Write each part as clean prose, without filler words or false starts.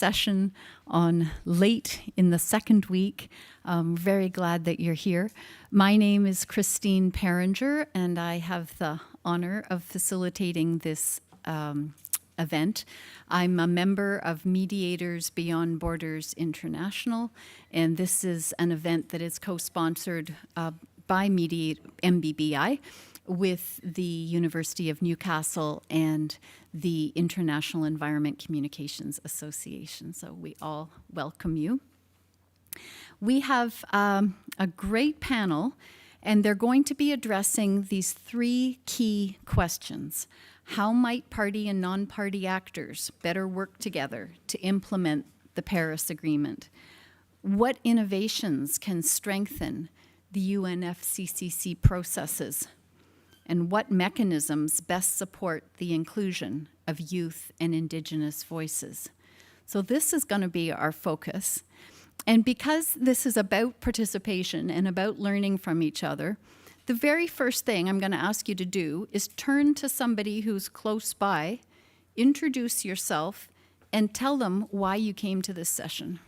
session on late in the second week. I'm very glad that you're here. My name is Christine Peringer, and I have the honor of facilitating this event. I'm a member of Mediators Beyond Borders International, and this is an event that is co-sponsored by MBBI with the University of Newcastle and the International Environment Communications Association. So we all welcome you. We have a great panel, and they're going to be addressing these three key questions. How might party and non-party actors better work together to implement the Paris Agreement? What innovations can strengthen the UNFCCC processes? And what mechanisms best support the inclusion of youth and Indigenous voices? So this is going to be our focus. And because this is about participation and about learning from each other, the very first thing I'm going to ask you to do is turn to somebody who's close by, introduce yourself, and tell them why you came to this session.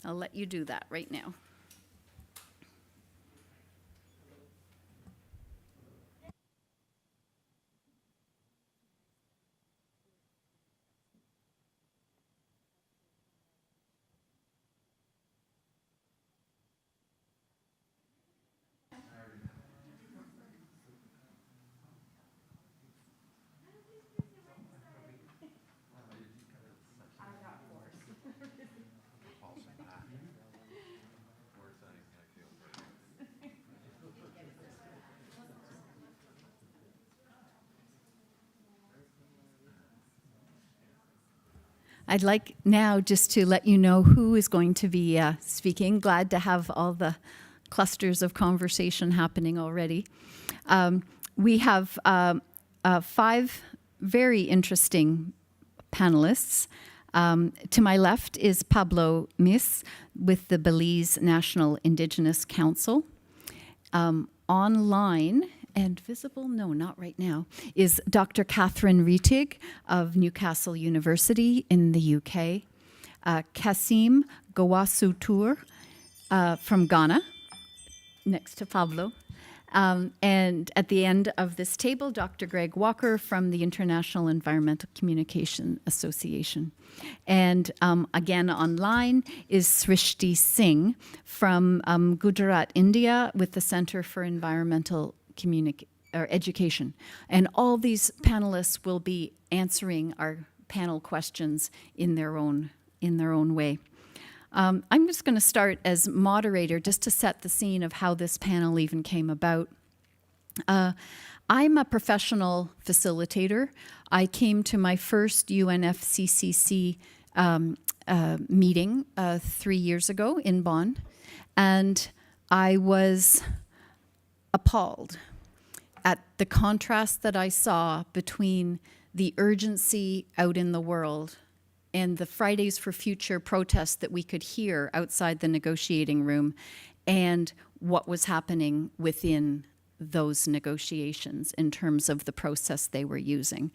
I'll let you do that right now. I'd like now just to let you know who is going to be speaking. Glad to have all the clusters of conversation happening already. We have 5 very interesting panelists. To my left is Pablo Mis with the Belize National Indigenous Council. Online and visible, no, not right now, is Dr. Katharine Rietig of Newcastle University in the UK. Kassim Gawusu-Toure from Ghana, next to Pablo. And at the end of this table, Dr. Gregg from the International Environmental Communication Association. And again online is Srishti Singh from Gujarat, India, with the Center for Environmental Education. And all these panelists will be answering our panel questions in their own way. I'm just going to start as moderator just to set the scene of how this panel even came about. I'm a professional facilitator. I came to my first UNFCCC meeting 3 years ago in Bonn, and I was appalled at the contrast that I saw between the urgency out in the world and the Fridays for Future protests that we could hear outside the negotiating room and what was happening within those negotiations in terms of the process they were using.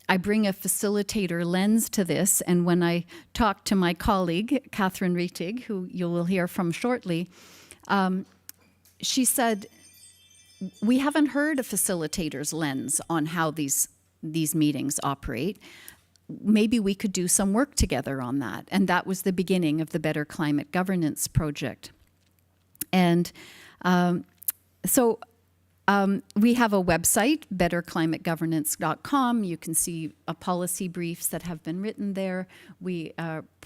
I bring a facilitator lens to this, and when I talked to my colleague, Katharine Rietig, who you will hear from shortly, she said, we haven't heard a facilitator's lens on how these meetings operate. Maybe we could do some work together on that. And that was the beginning of the Better Climate Governance Project. And so we have a website, betterclimategovernance.com. You can see policy briefs that have been written there. We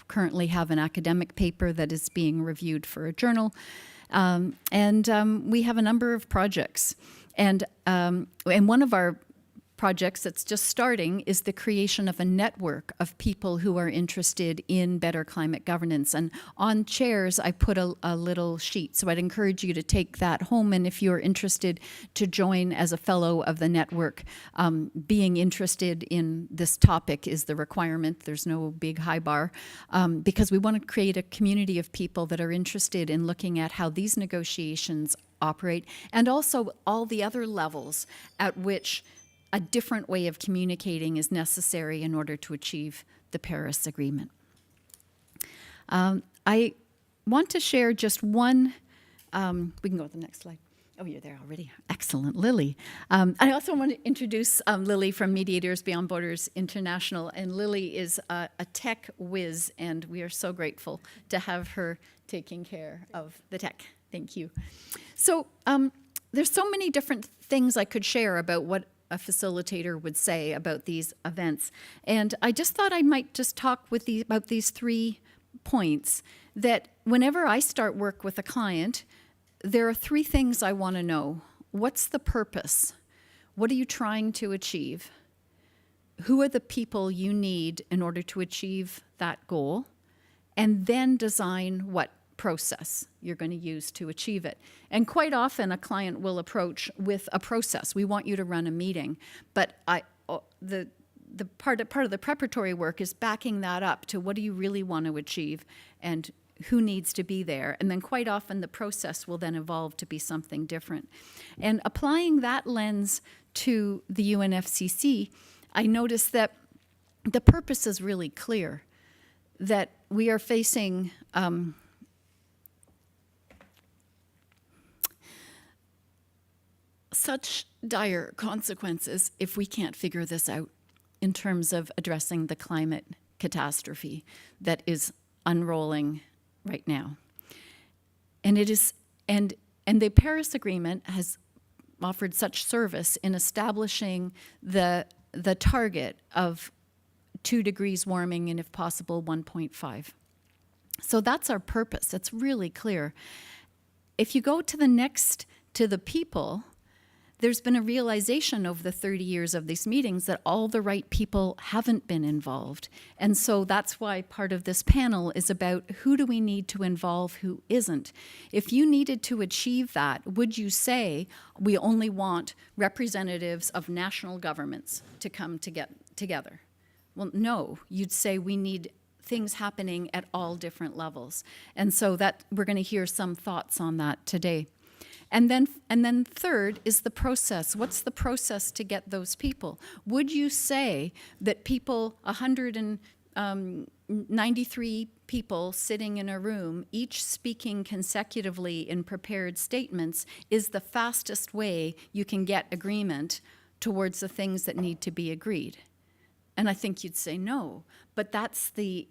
currently have an academic paper that is being reviewed for a journal. And we have a number of projects. And one of our projects that's just starting is the creation of a network of people who are interested in better climate governance. And on chairs, I put a little sheet. So I'd encourage you to take that home. And if you're interested to join as a fellow of the network, being interested in this topic is the requirement. There's no big high bar, because we want to create a community of people that are interested in looking at how these negotiations operate, and also all the other levels at which a different way of communicating is necessary in order to achieve the Paris Agreement. I want to share just one, we can go to the next slide. Oh, you're there already. Excellent, Lily. I also want to introduce Lily from Mediators Beyond Borders International. And Lily is a tech whiz, and we are so grateful to have her taking care of the tech. Thank you. So there's so many different things I could share about what a facilitator would say about these events. And I just thought I might just talk with about these 3 points, that whenever I start work with a client, there are 3 things I want to know. What's the purpose? What are you trying to achieve? Who are the people you need in order to achieve that goal? And then design what process you're going to use to achieve it. And quite often a client will approach with a process. We want you to run a meeting, but the part of the preparatory work is backing that up to what do you really want to achieve and who needs to be there. And then quite often the process will then evolve to be something different. And applying that lens to the UNFCCC, I noticed that the purpose is really clear, that we are facing such dire consequences if we can't figure this out in terms of addressing the climate catastrophe that is unrolling right now. And it is, and the Paris Agreement has offered such service in establishing the target of 2 degrees warming and, if possible, 1.5. So that's our purpose. It's really clear. If you go to the next, to the people, there's been a realization over the 30 years of these meetings that all the right people haven't been involved. And so that's why part of this panel is about who do we need to involve, who isn't. If you needed to achieve that, would you say we only want representatives of national governments to come together? Well, no, you'd say we need things happening at all different levels. And so that we're going to hear some thoughts on that today. And then third is the process. What's the process to get those people? Would you say that people, 193 people sitting in a room, each speaking consecutively in prepared statements, is the fastest way you can get agreement towards the things that need to be agreed? And I think you'd say no. But that's the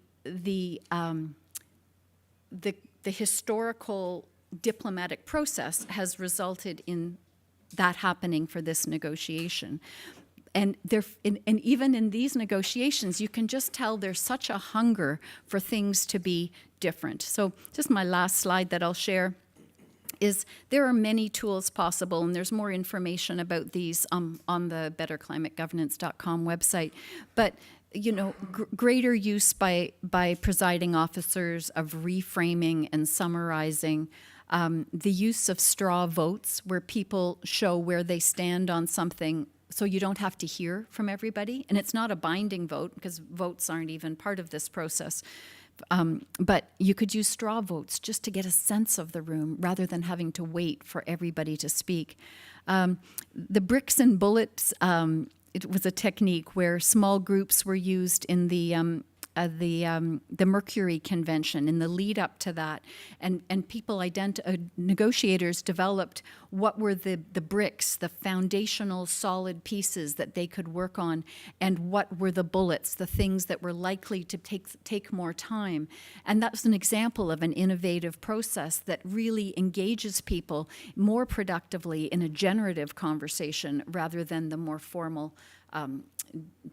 historical diplomatic process has resulted in that happening for this negotiation. And even in these negotiations, you can just tell there's such a hunger for things to be different. So just my last slide that I'll share is there are many tools possible, and there's more information about these on the betterclimategovernance.com website. But greater use by presiding officers of reframing and summarizing, the use of straw votes where people show where they stand on something so you don't have to hear from everybody. And it's not a binding vote because votes aren't even part of this process. But you could use straw votes just to get a sense of the room rather than having to wait for everybody to speak. The bricks and bullets, it was a technique where small groups were used in the Mercury Convention, in the lead up to that, and people negotiators developed what were the bricks, the foundational solid pieces that they could work on, and what were the bullets, the things that were likely to take more time. And that was an example of an innovative process that really engages people more productively in a generative conversation rather than the more formal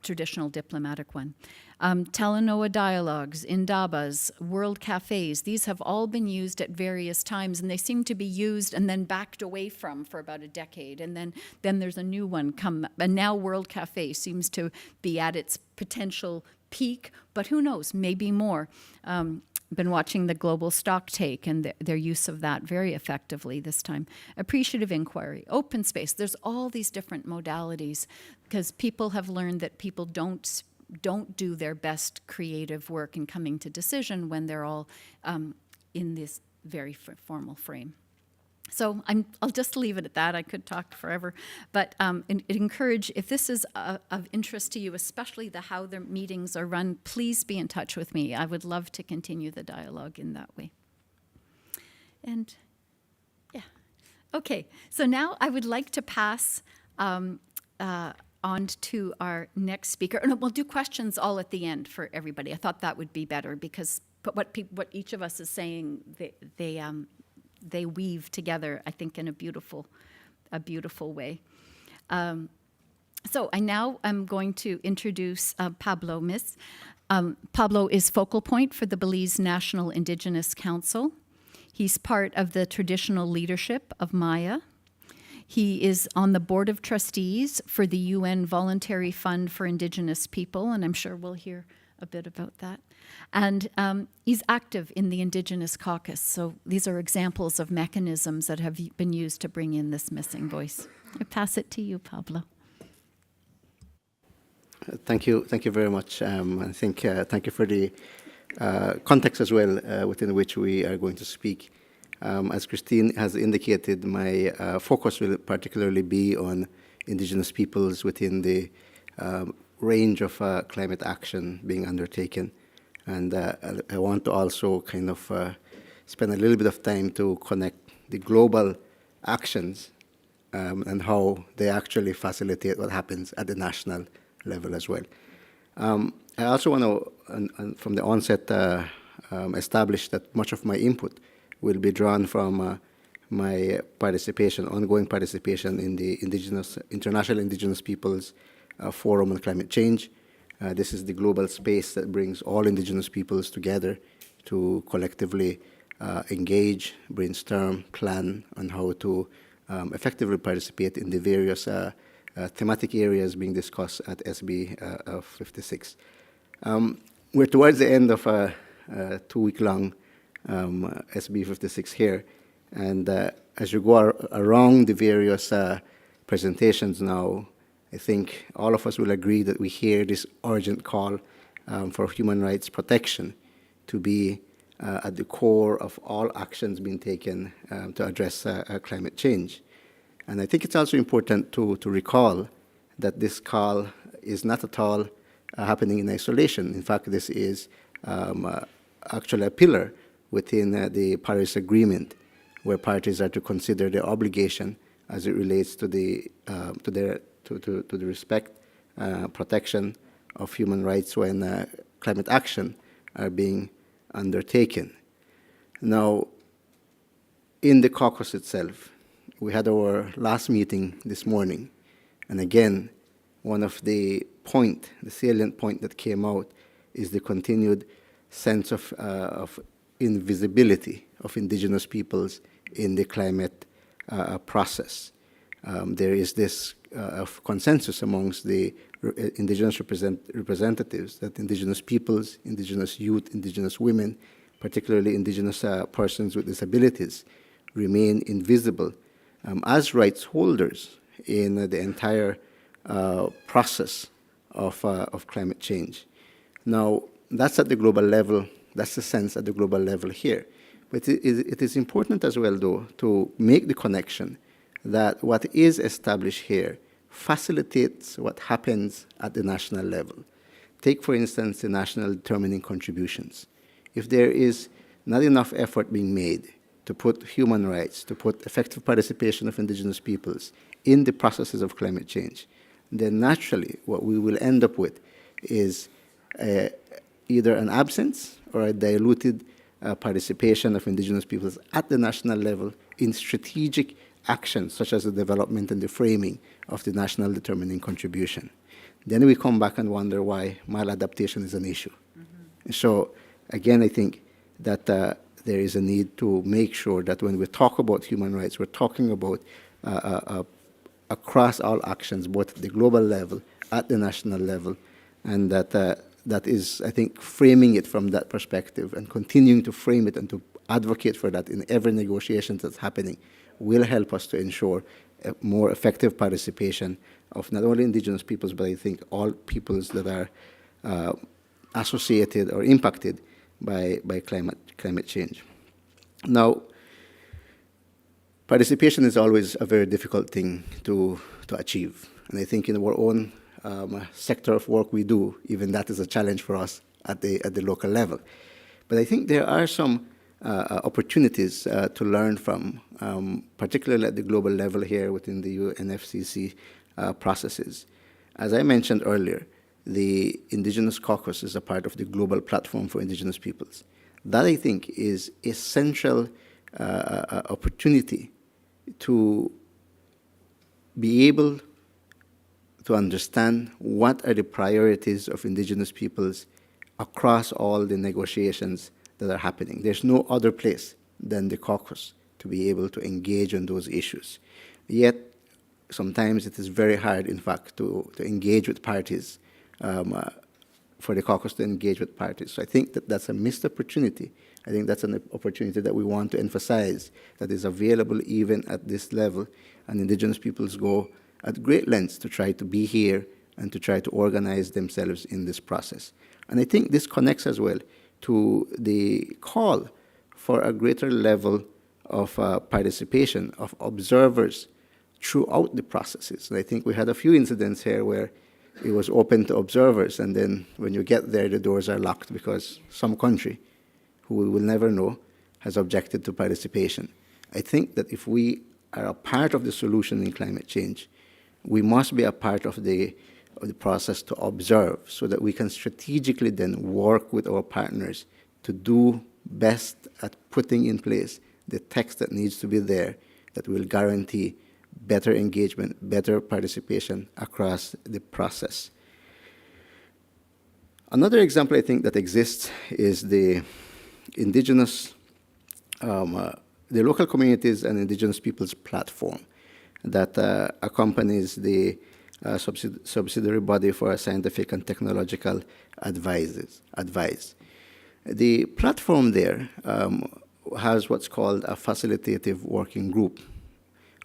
traditional diplomatic one. Talanoa dialogues, indabas, world cafes, these have all been used at various times, and they seem to be used and then backed away from for about a decade. And then there's a new one come, and now World Cafe seems to be at its potential peak, but who knows, maybe more. Been watching the global stock take and their use of that very effectively this time. Appreciative inquiry, open space. There's all these different modalities because people have learned that people don't do their best creative work in coming to decision when they're all in this very formal frame. So I'll just leave it at that. I could talk forever, but encourage, if this is of interest to you, especially how the meetings are run, please be in touch with me. I would love to continue the dialogue in that way. And yeah, okay. So now I would like to pass on to our next speaker. And we'll do questions all at the end for everybody. I thought that would be better because what each of us is saying, they weave together, I think, in a beautiful way. So I now am going to introduce Pablo Miss. Pablo is focal point for the Belize National Indigenous Council. He's part of the traditional leadership of Maya. He is on the board of trustees for the UN Voluntary Fund for Indigenous People, and I'm sure we'll hear a bit about that. And he's active in the Indigenous caucus. So these are examples of mechanisms that have been used to bring in this missing voice. I pass it to you, Pablo. Thank you very much. I think thank you for the context as well within which we are going to speak. As Christine has indicated, my focus will particularly be on Indigenous peoples within the range of climate action being undertaken. And I want to also kind of spend a little bit of time to connect the global actions and how they actually facilitate what happens at the national level as well. I also want to, from the onset, establish that much of my input will be drawn from my ongoing participation in the International Indigenous Peoples Forum on Climate Change. This is the global space that brings all Indigenous peoples together to collectively engage, brainstorm, plan on how to effectively participate in the various thematic areas being discussed at SB 56. We're towards the end of a 2-week-long SB 56 here, and as you go around the various presentations now, I think all of us will agree that we hear this urgent call for human rights protection to be at the core of all actions being taken to address climate change. And I think it's also important to recall that this call is not at all happening in isolation. In fact, this is actually a pillar within the Paris Agreement, where parties are to consider their obligation as it relates to the respect, protection of human rights when climate action are being undertaken. Now, in the caucus itself, we had our last meeting this morning, and again, one of the salient point that came out is the continued sense of invisibility of Indigenous peoples in the climate process. There is this consensus amongst the Indigenous representatives that Indigenous peoples, Indigenous youth, Indigenous women, particularly Indigenous persons with disabilities, remain invisible as rights holders in the entire process of climate change. Now, that's at the global level. That's the sense at the global level here. But it is important as well, though, to make the connection that what is established here facilitates what happens at the national level. Take, for instance, the national determining contributions. If there is not enough effort being made to put human rights, to put effective participation of Indigenous peoples in the processes of climate change, then naturally what we will end up with is either an absence or a diluted participation of Indigenous peoples at the national level in strategic actions such as the development and the framing of the national determining contribution. Then we come back and wonder why maladaptation is an issue. Mm-hmm. So again, I think that there is a need to make sure that when we talk about human rights, we're talking about across all actions, both at the global level, at the national level, and that is, I think, framing it from that perspective and continuing to frame it and to advocate for that in every negotiation that's happening will help us to ensure a more effective participation of not only Indigenous peoples, but I think all peoples that are associated or impacted by climate change. Now, Participation is always a very difficult thing to achieve. And I think in our own sector of work we do, even that is a challenge for us at the local level. But I think there are some opportunities to learn from, particularly at the global level here within the UNFCCC processes. As I mentioned earlier, the Indigenous Caucus is a part of the Global Platform for Indigenous Peoples. That, I think, is a central opportunity to be able to understand what are the priorities of Indigenous peoples across all the negotiations that are happening. There's no other place than the caucus to be able to engage on those issues. Yet, sometimes it is very hard, in fact, to engage with parties, for the caucus to engage with parties. So I think that that's a missed opportunity. I think that's an opportunity that we want to emphasize, that is available even at this level, and Indigenous peoples go at great lengths to try to be here and to try to organize themselves in this process. And I think this connects as well to the call for a greater level of participation of observers throughout the processes. And I think we had a few incidents here where it was open to observers, and then when you get there, the doors are locked because some country, who we will never know, has objected to participation. I think that if we are a part of the solution in climate change, we must be a part of the process to observe, so that we can strategically then work with our partners to do best at putting in place the text that needs to be there that will guarantee better engagement, better participation across the process. Another example I think that exists is the Indigenous, the local communities and Indigenous peoples platform that accompanies the subsidiary body for scientific and technological advice. The platform there has what's called a facilitative working group.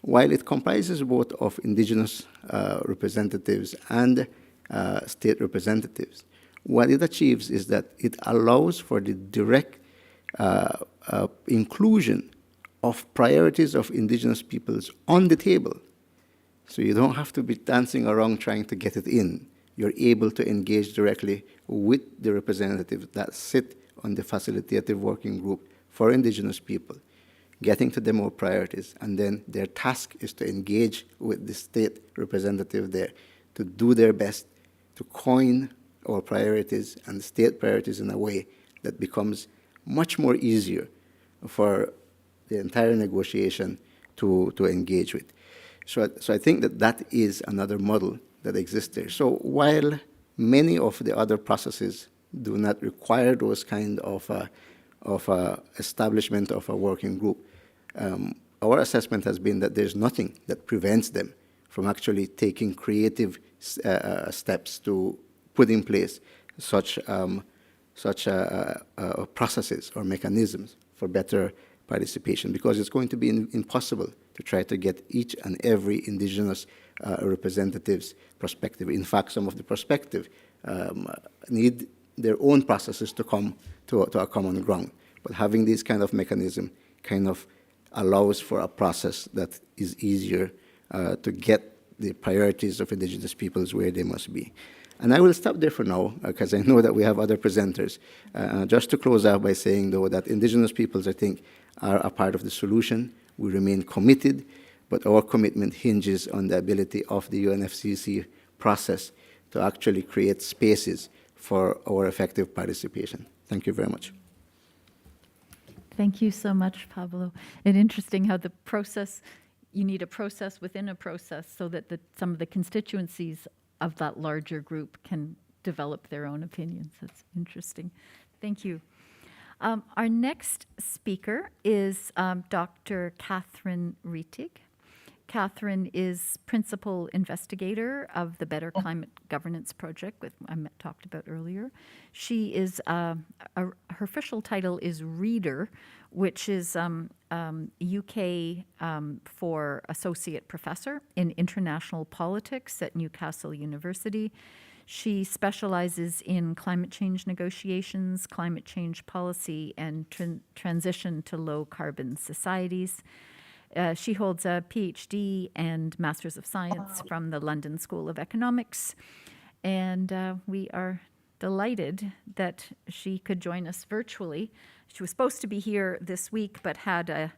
While it comprises both of Indigenous representatives and state representatives, what it achieves is that it allows for the direct inclusion of priorities of Indigenous peoples on the table. So you don't have to be dancing around trying to get it in. You're able to engage directly with the representatives that sit on the facilitative working group for Indigenous people, getting to them more priorities, and then their task is to engage with the state representative there to do their best to coin our priorities and state priorities in a way that becomes much more easier for the entire negotiation to engage with. So I think that that is another model that exists there. So while many of the other processes do not require those kind of establishment of a working group, our assessment has been that there's nothing that prevents them from actually taking creative steps to put in place such processes or mechanisms for better participation, because it's going to be impossible to try to get each and every Indigenous representative's perspective. In fact, some of the perspective need their own processes to come to a common ground. But having this kind of mechanism kind of allows for a process that is easier to get the priorities of Indigenous peoples where they must be. And I will stop there for now, because I know that we have other presenters. Just to close out by saying, though, that Indigenous peoples, I think, are a part of the solution. We remain committed, but our commitment hinges on the ability of the UNFCCC process to actually create spaces for our effective participation. Thank you very much. Thank you so much, Pablo. And interesting how the process, you need a process within a process so that some of the constituencies of that larger group can develop their own opinions. That's interesting. Thank you. Our next speaker is Dr. Katharine Rietig. Katharine is principal investigator of the Better Climate Governance Project, which I talked about earlier. She is, her official title is Reader, which is UK for Associate Professor in International Politics at Newcastle University. She specializes in climate change negotiations, climate change policy, and transition to low-carbon societies. She holds a PhD and Masters of Science from the London School of Economics. And we are delighted that she could join us virtually. She was supposed to be here this week, but had a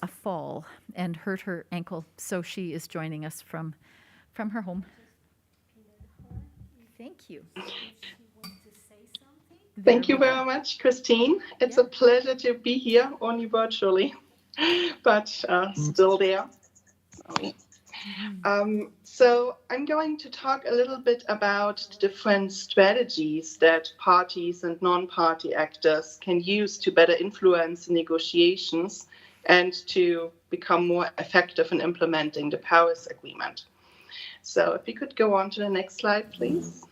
fall and hurt her ankle. So she is joining us from her home. Thank you. Thank you very much, Christine. It's a pleasure to be here, only virtually, but still there. Sorry. So I'm going to talk a little bit about the different strategies that parties and non-party actors can use to better influence negotiations and to become more effective in implementing the Paris Agreement. So if you could go on to the next slide, please.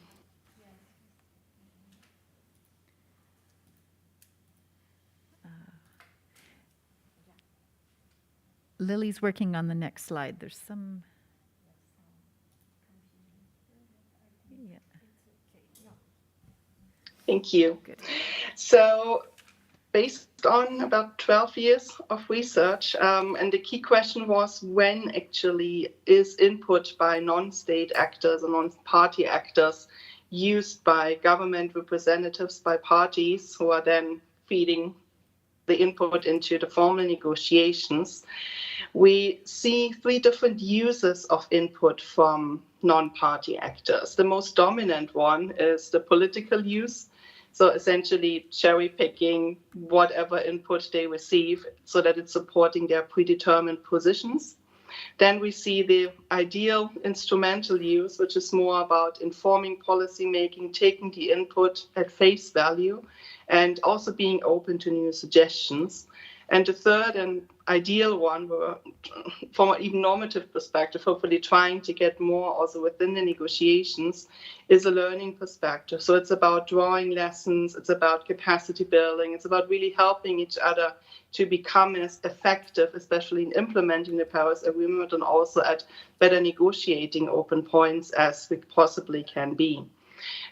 Lily's working on the next slide. There's some... Yeah. Thank you. Good. So based on about 12 years of research, and the key question was when actually is input by non-state actors or non-party actors used by government representatives, by parties who are then feeding the input into the formal negotiations. We see three different uses of input from non-party actors. The most dominant one is the political use. So essentially cherry picking whatever input they receive so that it's supporting their predetermined positions. Then we see the ideal instrumental use, which is more about informing policy making, taking the input at face value, and also being open to new suggestions. And the third and ideal one, from an even normative perspective, hopefully trying to get more also within the negotiations, is a learning perspective. So it's about drawing lessons, it's about capacity building, it's about really helping each other to become as effective, especially in implementing the Paris Agreement, and also at better negotiating open points as we possibly can be.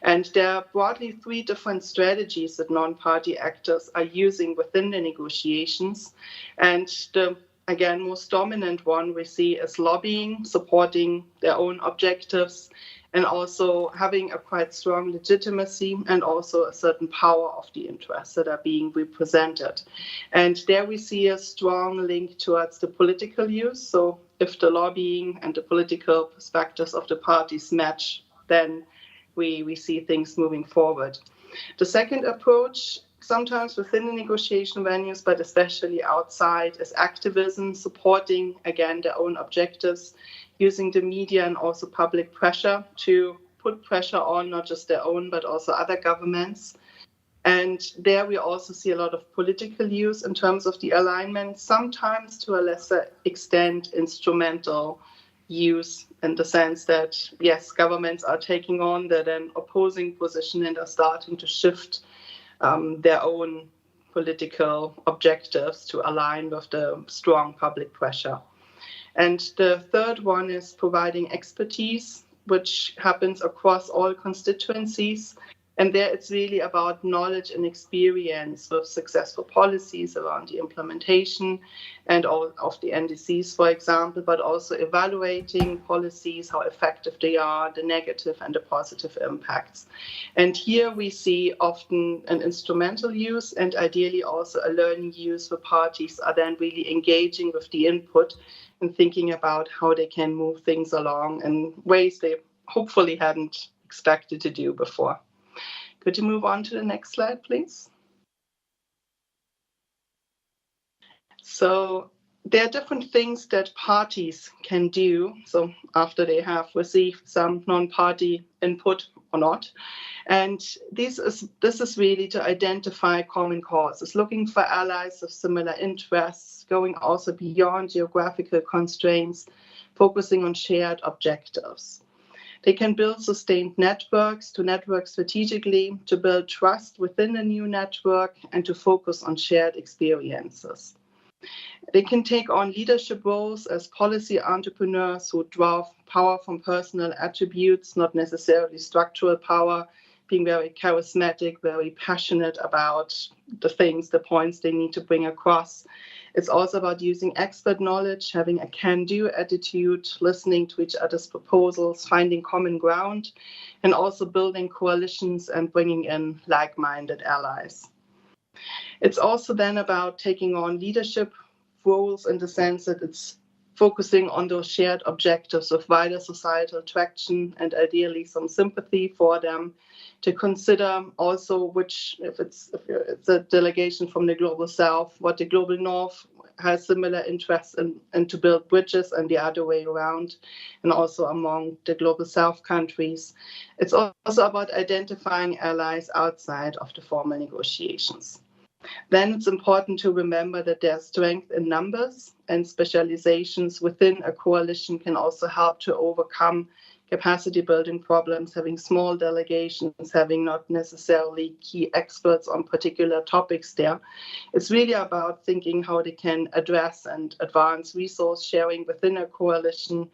And there are broadly three different strategies that non-party actors are using within the negotiations. And the, again, most dominant one we see is lobbying, supporting their own objectives, and also having a quite strong legitimacy and also a certain power of the interests that are being represented. And there we see a strong link towards the political use. So if the lobbying and the political perspectives of the parties match, then we see things moving forward. The second approach, sometimes within the negotiation venues, but especially outside, is activism, supporting, again, their own objectives, using the media and also public pressure to put pressure on not just their own, but also other governments. And there we also see a lot of political use in terms of the alignment, sometimes to a lesser extent instrumental use, in the sense that, yes, governments are taking on the then opposing position and are starting to shift their own political objectives to align with the strong public pressure. And the third one is providing expertise, which happens across all constituencies. And there it's really about knowledge and experience with successful policies around the implementation and all of the NDCs, for example, but also evaluating policies, how effective they are, the negative and the positive impacts. And here we see often an instrumental use and ideally also a learning use where parties are then really engaging with the input and thinking about how they can move things along in ways they hopefully hadn't expected to do before. Could you move on to the next slide, please? So there are different things that parties can do. So after they have received some non-party input or not. And this is really to identify common causes, looking for allies of similar interests, going also beyond geographical constraints, focusing on shared objectives. They can build sustained networks, to network strategically, to build trust within a new network, and to focus on shared experiences. They can take on leadership roles as policy entrepreneurs who draw power from personal attributes, not necessarily structural power, being very charismatic, very passionate about the things, the points they need to bring across. It's also about using expert knowledge, having a can-do attitude, listening to each other's proposals, finding common ground, and also building coalitions and bringing in like-minded allies. It's also then about taking on leadership roles in the sense that it's focusing on those shared objectives of wider societal traction and ideally some sympathy for them, to consider also which, if it's a delegation from the global south, what the global north has similar interests in, and to build bridges and the other way around, and also among the global south countries. It's also about identifying allies outside of the formal negotiations. Then it's important to remember that there's strength in numbers, and specializations within a coalition can also help to overcome capacity building problems, having small delegations, having not necessarily key experts on particular topics there. It's really about thinking how they can address and advance resource sharing within a coalition.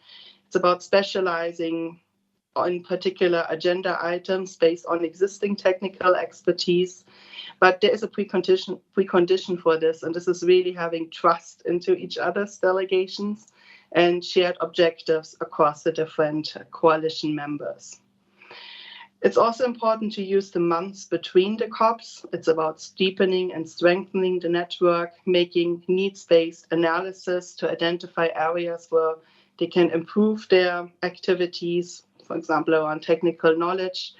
It's about specializing on particular agenda items based on existing technical expertise. But there is a precondition for this, and this is really having trust into each other's delegations and shared objectives across the different coalition members. It's also important to use the months between the COPs. It's about deepening and strengthening the network, making needs-based analysis to identify areas where they can improve their activities, for example, around technical knowledge.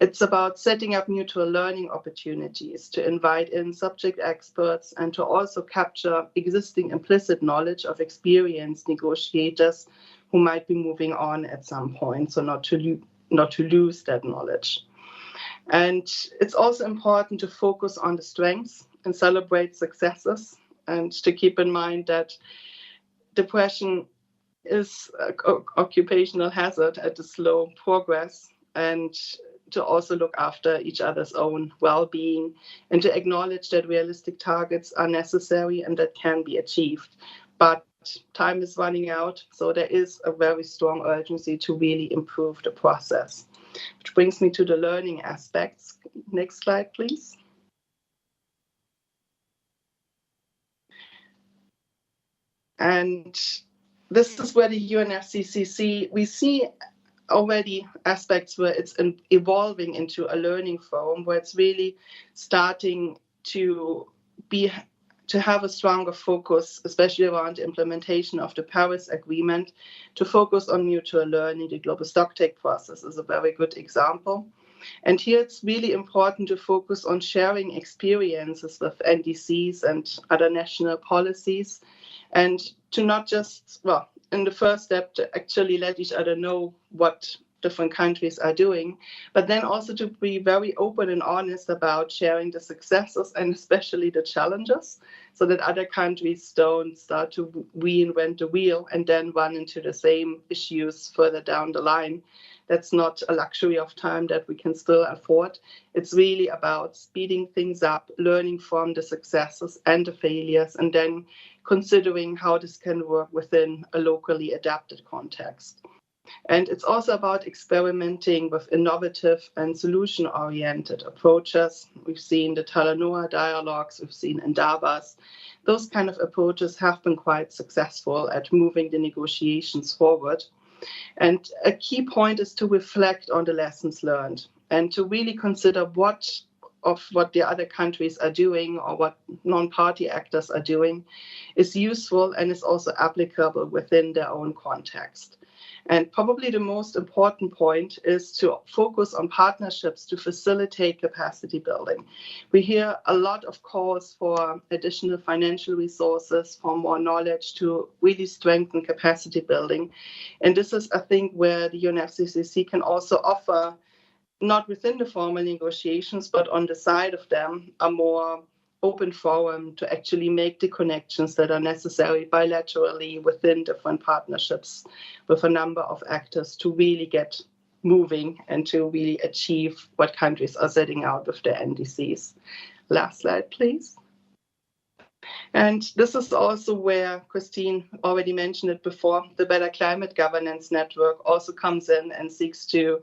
It's about setting up mutual learning opportunities to invite in subject experts and to also capture existing implicit knowledge of experienced negotiators who might be moving on at some point, so not to lose that knowledge. And it's also important to focus on the strengths and celebrate successes, and to keep in mind that depression is an occupational hazard at a slow progress, and to also look after each other's own well-being, and to acknowledge that realistic targets are necessary and that can be achieved. But time is running out, so there is a very strong urgency to really improve the process. Which brings me to the learning aspects. Next slide, please. And this is where the UNFCCC, we see already aspects where it's evolving into a learning forum, where it's really starting to have a stronger focus, especially around the implementation of the Paris Agreement, to focus on mutual learning. The global stocktake process is a very good example. And here it's really important to focus on sharing experiences with NDCs and other national policies, and to not just, well, in the first step, to actually let each other know what different countries are doing, but then also to be very open and honest about sharing the successes and especially the challenges, so that other countries don't start to reinvent the wheel and then run into the same issues further down the line. That's not a luxury of time that we can still afford. It's really about speeding things up, learning from the successes and the failures, and then considering how this can work within a locally adapted context. And it's also about experimenting with innovative and solution-oriented approaches. We've seen the Talanoa dialogues, we've seen Indabas. Those kind of approaches have been quite successful at moving the negotiations forward. And a key point is to reflect on the lessons learned and to really consider what the other countries are doing or what non-party actors are doing is useful and is also applicable within their own context. And probably the most important point is to focus on partnerships to facilitate capacity building. We hear a lot of calls for additional financial resources, for more knowledge to really strengthen capacity building. And this is, I think, where the UNFCCC can also offer, not within the formal negotiations, but on the side of them, a more open forum to actually make the connections that are necessary bilaterally within different partnerships with a number of actors to really get moving and to really achieve what countries are setting out with their NDCs. Last slide, please. And this is also where Christine already mentioned it before, the Better Climate Governance Network also comes in and seeks to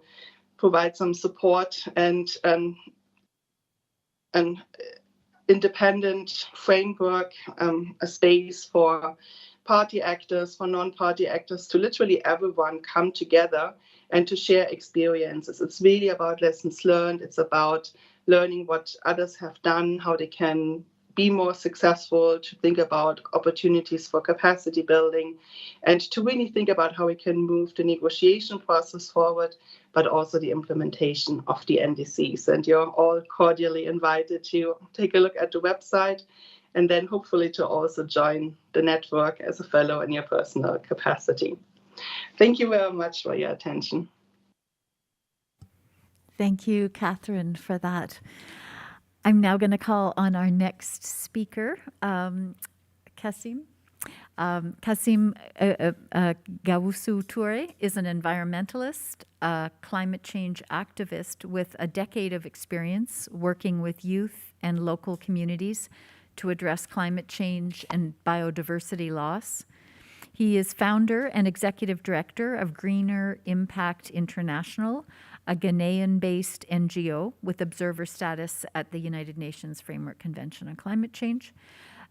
provide some support and an independent framework, a space for party actors, for non-party actors, to literally everyone come together and to share experiences. It's really about lessons learned. It's about learning what others have done, how they can be more successful, to think about opportunities for capacity building, and to really think about how we can move the negotiation process forward, but also the implementation of the NDCs. And you're all cordially invited to take a look at the website, and then hopefully to also join the network as a fellow in your personal capacity. Thank you very much for your attention. Thank you, Katharine, for that. I'm now going to call on our next speaker, Kassim. Kassim Gawusu-Toure is an environmentalist, a climate change activist with a decade of experience working with youth and local communities to address climate change and biodiversity loss. He is founder and executive director of Greener Impact International, a Ghanaian-based NGO with observer status at the United Nations Framework Convention on Climate Change.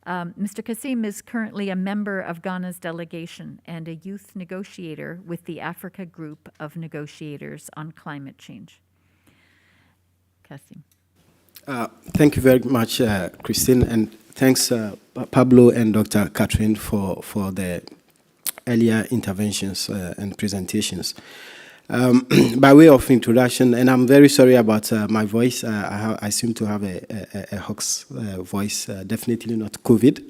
Mr. Kassim is currently a member of Ghana's delegation and a youth negotiator with the Africa Group of Negotiators on Climate Change. Kassim. Thank you very much, Christine, and thanks, Pablo and Dr. Katharine, for the earlier interventions and presentations. By way of introduction, and I'm very sorry about my voice. I seem to have a hoax voice, definitely not COVID.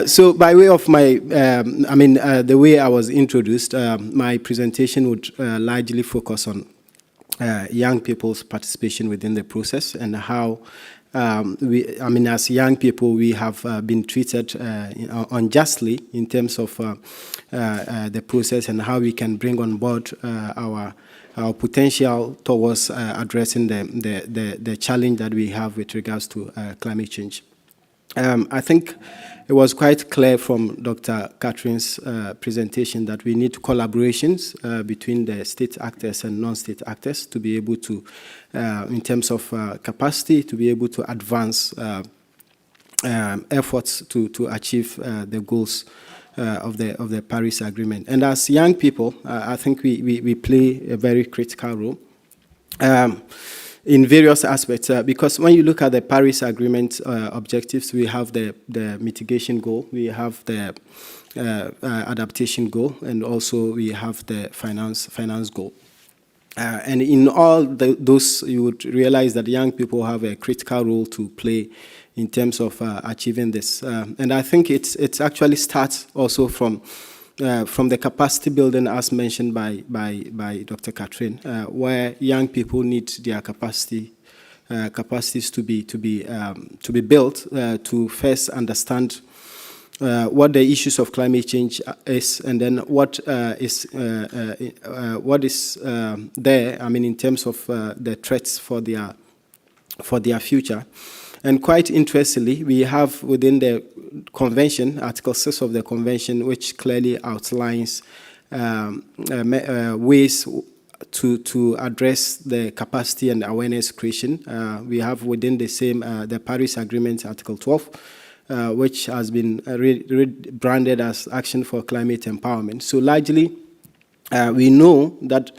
So by way of my, the way I was introduced, my presentation would largely focus on young people's participation within the process and how as young people, we have been treated unjustly in terms of the process and how we can bring on board our potential towards addressing the challenge that we have with regards to climate change. I think it was quite clear from Dr. Katharine's presentation that we need collaborations between the state actors and non-state actors to be able to, in terms of capacity, to be able to advance efforts to achieve the goals of the Paris Agreement. And as young people, I think we play a very critical role in various aspects, because when you look at the Paris Agreement objectives, we have the mitigation goal, we have the adaptation goal, and also we have the finance goal. And in all those, you would realize that young people have a critical role to play in terms of achieving this. And I think it actually starts also from the capacity building, as mentioned by Dr. Katharine, where young people need their capacities to be built to first understand what the issues of climate change is, and then what is there. In terms of the threats for their future. And quite interestingly, we have within the convention, Article 6 of the convention, which clearly outlines ways to address the capacity and awareness creation. We have within the same, the Paris Agreement, Article 12, which has been branded as Action for Climate Empowerment. So largely, we know that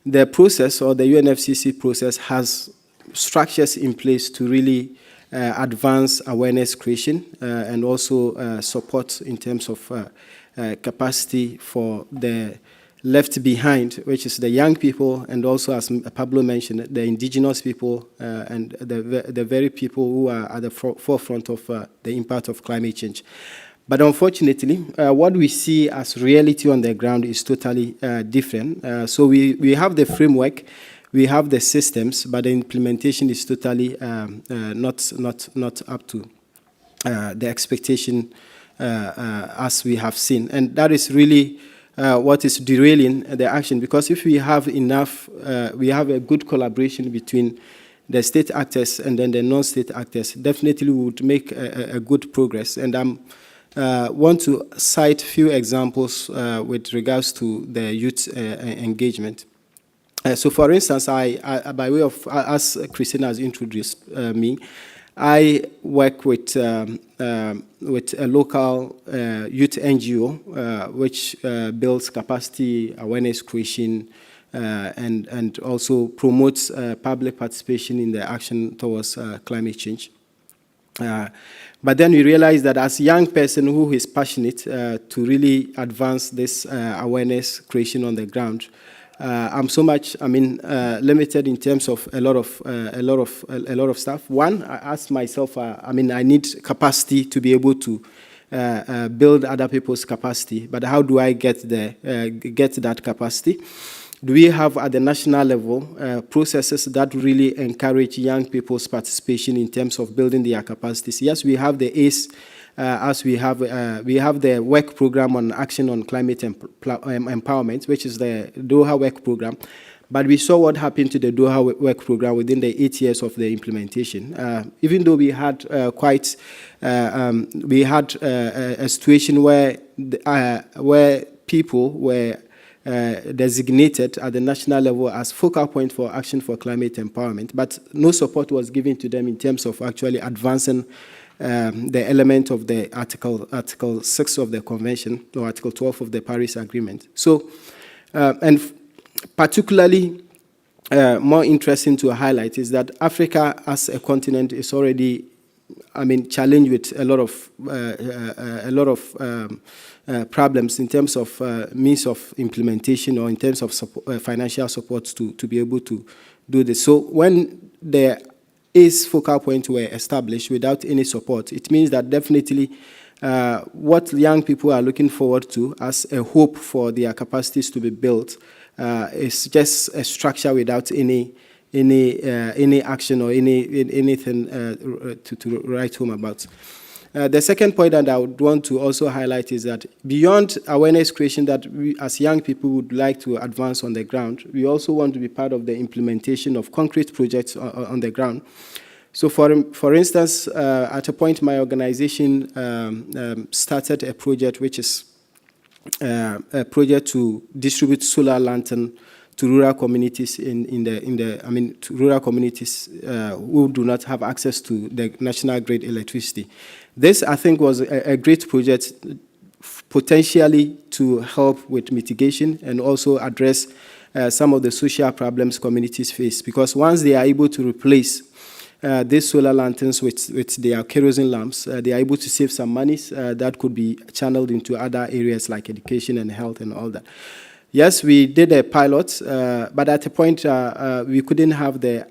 the process, or the UNFCCC process, has structures in place to really advance awareness creation and also support in terms of capacity for the left behind, which is the young people, and also, as Pablo mentioned, the indigenous people and the very people who are at the forefront of the impact of climate change. But unfortunately, what we see as reality on the ground is totally different. So we have the framework, we have the systems, but the implementation is totally not up to the expectation as we have seen. And that is really what is derailing the action, because if we have enough, we have a good collaboration between the state actors and then the non-state actors, definitely we would make a good progress. And I'm want to cite few examples with regards to the youth engagement. So, for instance, by way of, as Christina has introduced me, I work with a local youth NGO which builds capacity, awareness creation, and also promotes public participation in the action towards climate change. But then we realize that as a young person who is passionate to really advance this awareness creation on the ground, I'm so much, limited in terms of a lot of stuff. One, I ask myself, I need capacity to be able to build other people's capacity. But how do I get that capacity? Do we have at the national level processes that really encourage young people's participation in terms of building their capacities? Yes, we have the ACE. As we have the work program on action on climate empowerment, which is the Doha work program. But we saw what happened to the Doha work program within the 8 years of the implementation. Even though we had a situation where people were designated at the national level as focal point for action for climate empowerment, but no support was given to them in terms of actually advancing the element of the Article 6 of the Convention, or Article 12 of the Paris Agreement. So, and particularly more interesting to highlight is that Africa as a continent is already, challenged with a lot of problems in terms of means of implementation or in terms of financial support to be able to do this. So when the ACE focal points were established without any support, it means that definitely what young people are looking forward to as a hope for their capacities to be built is just a structure without any action or anything to write home about. The second point that I would want to also highlight is that beyond awareness creation that we as young people would like to advance on the ground, we also want to be part of the implementation of concrete projects on the ground. So for instance, at a point my organization started a project which is a project to distribute solar lantern to rural communities to rural communities who do not have access to the national grid electricity. This, I think, was a great project potentially to help with mitigation and also address some of the social problems communities face. Because once they are able to replace these solar lanterns with their kerosene lamps, they are able to save some monies that could be channeled into other areas like education and health and all that. Yes, we did a pilot, but at a point we couldn't have the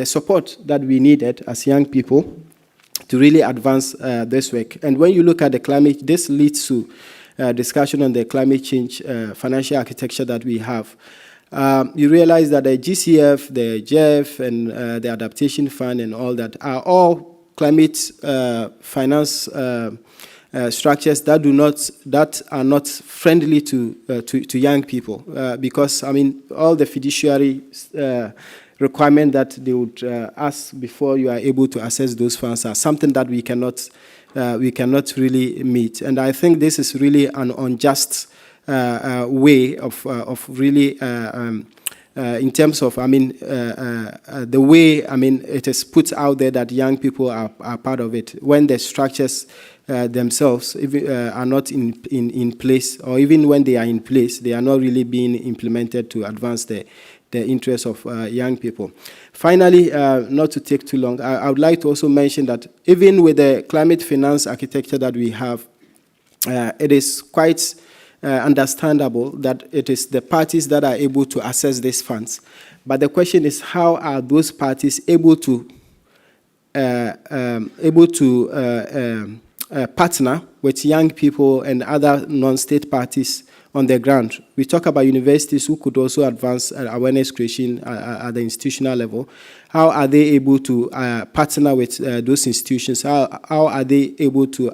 support that we needed as young people to really advance this work. And when you look at the climate, this leads to discussion on the climate change financial architecture that we have. You realize that the GCF, the JEF, and the Adaptation Fund and all that are all climate finance structures that are not friendly to young people because all the fiduciary requirement that they would ask before you are able to access those funds are something that we cannot really meet. And I think this is really an unjust way of really in terms of the way it is put out there that young people are part of it when the structures themselves are not in place, or even when they are in place, they are not really being implemented to advance the interests of young people. Finally, not to take too long, I would like to also mention that even with the climate finance architecture that we have, it is quite understandable that it is the parties that are able to access these funds. But the question is, how are those parties able to partner with young people and other non-state parties on the ground? We talk about universities who could also advance awareness creation at the institutional level. How are they able to partner with those institutions? How are they able to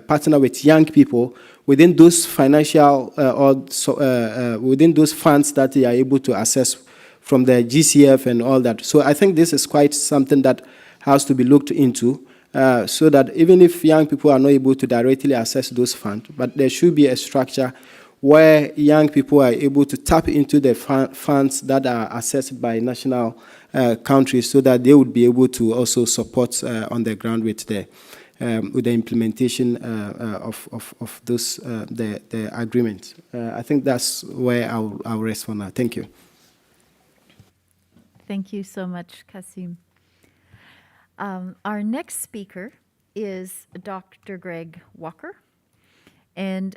partner with young people within those financial within those funds that they are able to access from the GCF and all that? So I think this is quite something that has to be looked into so that even if young people are not able to directly access those funds, but there should be a structure where young people are able to tap into the funds that are accessed by national countries, so that they would be able to also support on the ground with the implementation of those the agreement. I think that's where I'll rest for now. Thank you. Thank you so much, Kassim. Our next speaker is Dr. Gregg Walker. And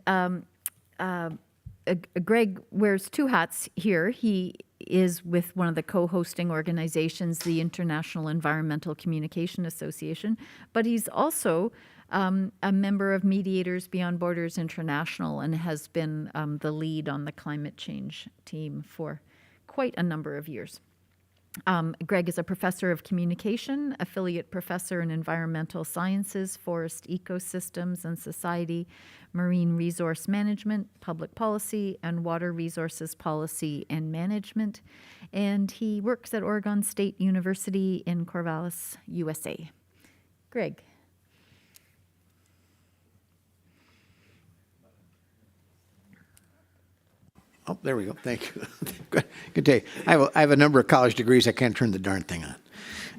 Gregg wears two hats here. He is with one of the co-hosting organizations, the International Environmental Communication Association, but he's also a member of Mediators Beyond Borders International and has been the lead on the climate change team for quite a number of years. Gregg is a professor of communication, affiliate professor in environmental sciences, forest ecosystems and society, marine resource management, public policy, and water resources policy and management. And he works at Oregon State University in Corvallis, USA. Gregg. Oh, there we go. Thank you. Good day. I have a number of college degrees. I can't turn the darn thing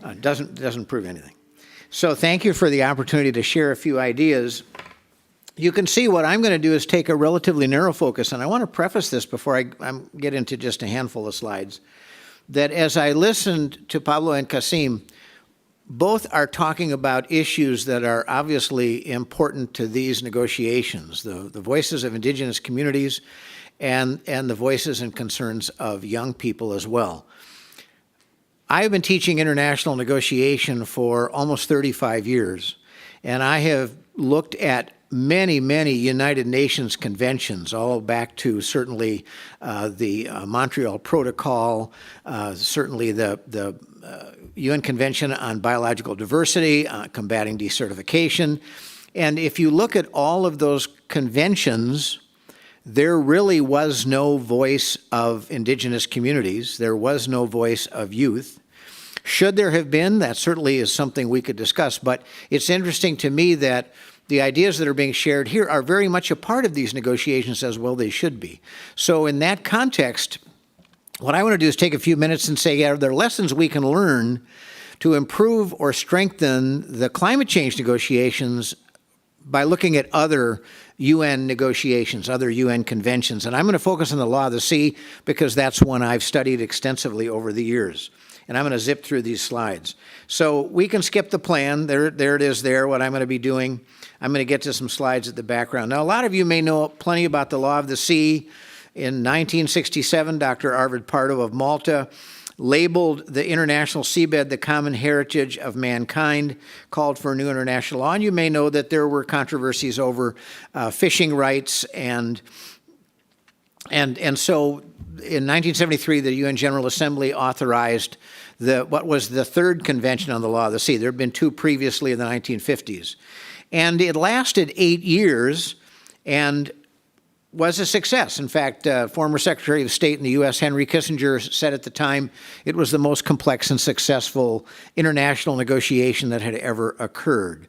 on. Doesn't prove anything. So thank you for the opportunity to share a few ideas. You can see what I'm going to do is take a relatively narrow focus, and I want to preface this before I get into just a handful of slides, that as I listened to Pablo and Kassim, both are talking about issues that are obviously important to these negotiations, the voices of indigenous communities and the voices and concerns of young people as well. I've been teaching international negotiation for almost 35 years, and I have looked at many, many United Nations conventions, all back to certainly the Montreal Protocol, certainly the UN Convention on Biological Diversity, combating desertification. And if you look at all of those conventions, there really was no voice of indigenous communities. There was no voice of youth. Should there have been? That certainly is something we could discuss. But it's interesting to me that the ideas that are being shared here are very much a part of these negotiations, as well they should be. So in that context, what I want to do is take a few minutes and say, are there lessons we can learn to improve or strengthen the climate change negotiations by looking at other UN negotiations, other UN conventions? And I'm going to focus on the Law of the Sea because that's one I've studied extensively over the years. And I'm going to zip through these slides. So we can skip the plan. There it is there, what I'm going to be doing. I'm going to get to some slides at the background. Now, a lot of you may know plenty about the Law of the Sea. In 1967, Dr. Arvid Pardo of Malta labeled the international seabed the common heritage of mankind, called for a new international law. And you may know that there were controversies over fishing rights, and so in 1973, the UN General Assembly authorized what was the third convention on the Law of the Sea. There had been two previously in the 1950s. And it lasted 8 years and was a success. In fact, former Secretary of State in the U.S., Henry Kissinger, said at the time it was the most complex and successful international negotiation that had ever occurred.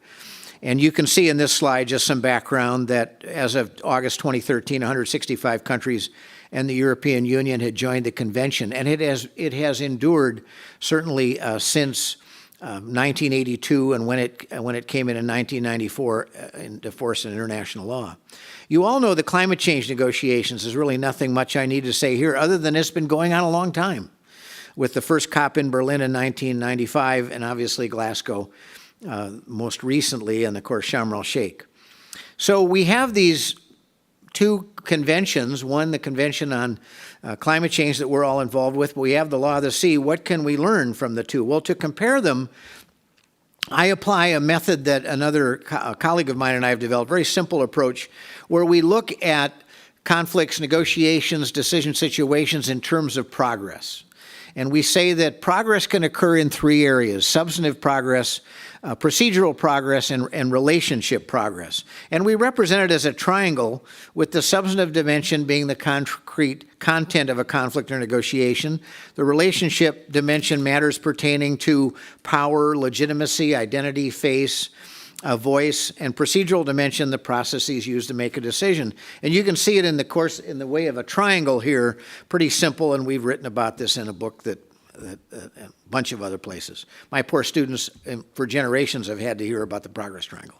And you can see in this slide just some background that as of August 2013, 165 countries and the European Union had joined the convention. And it has endured certainly since 1982 and when it came in 1994 into force in international law. You all know the climate change negotiations. There's really nothing much I need to say here other than it's been going on a long time, with the first COP in Berlin in 1995 and obviously Glasgow most recently, and of course Sharm el-Sheikh. So we have these two conventions, one the Convention on Climate Change that we're all involved with, but we have the Law of the Sea. What can we learn from the two? Well, to compare them, I apply a method that another colleague of mine and I have developed, a very simple approach, where we look at conflicts, negotiations, decision situations in terms of progress. And we say that progress can occur in three areas: substantive progress, procedural progress, and relationship progress. And we represent it as a triangle, with the substantive dimension being the concrete content of a conflict or negotiation. The relationship dimension, matters pertaining to power, legitimacy, identity, face, voice, and procedural dimension, the processes used to make a decision. And you can see it in the way of a triangle here, pretty simple, and we've written about this in a book that a bunch of other places. My poor students for generations have had to hear about the progress triangle.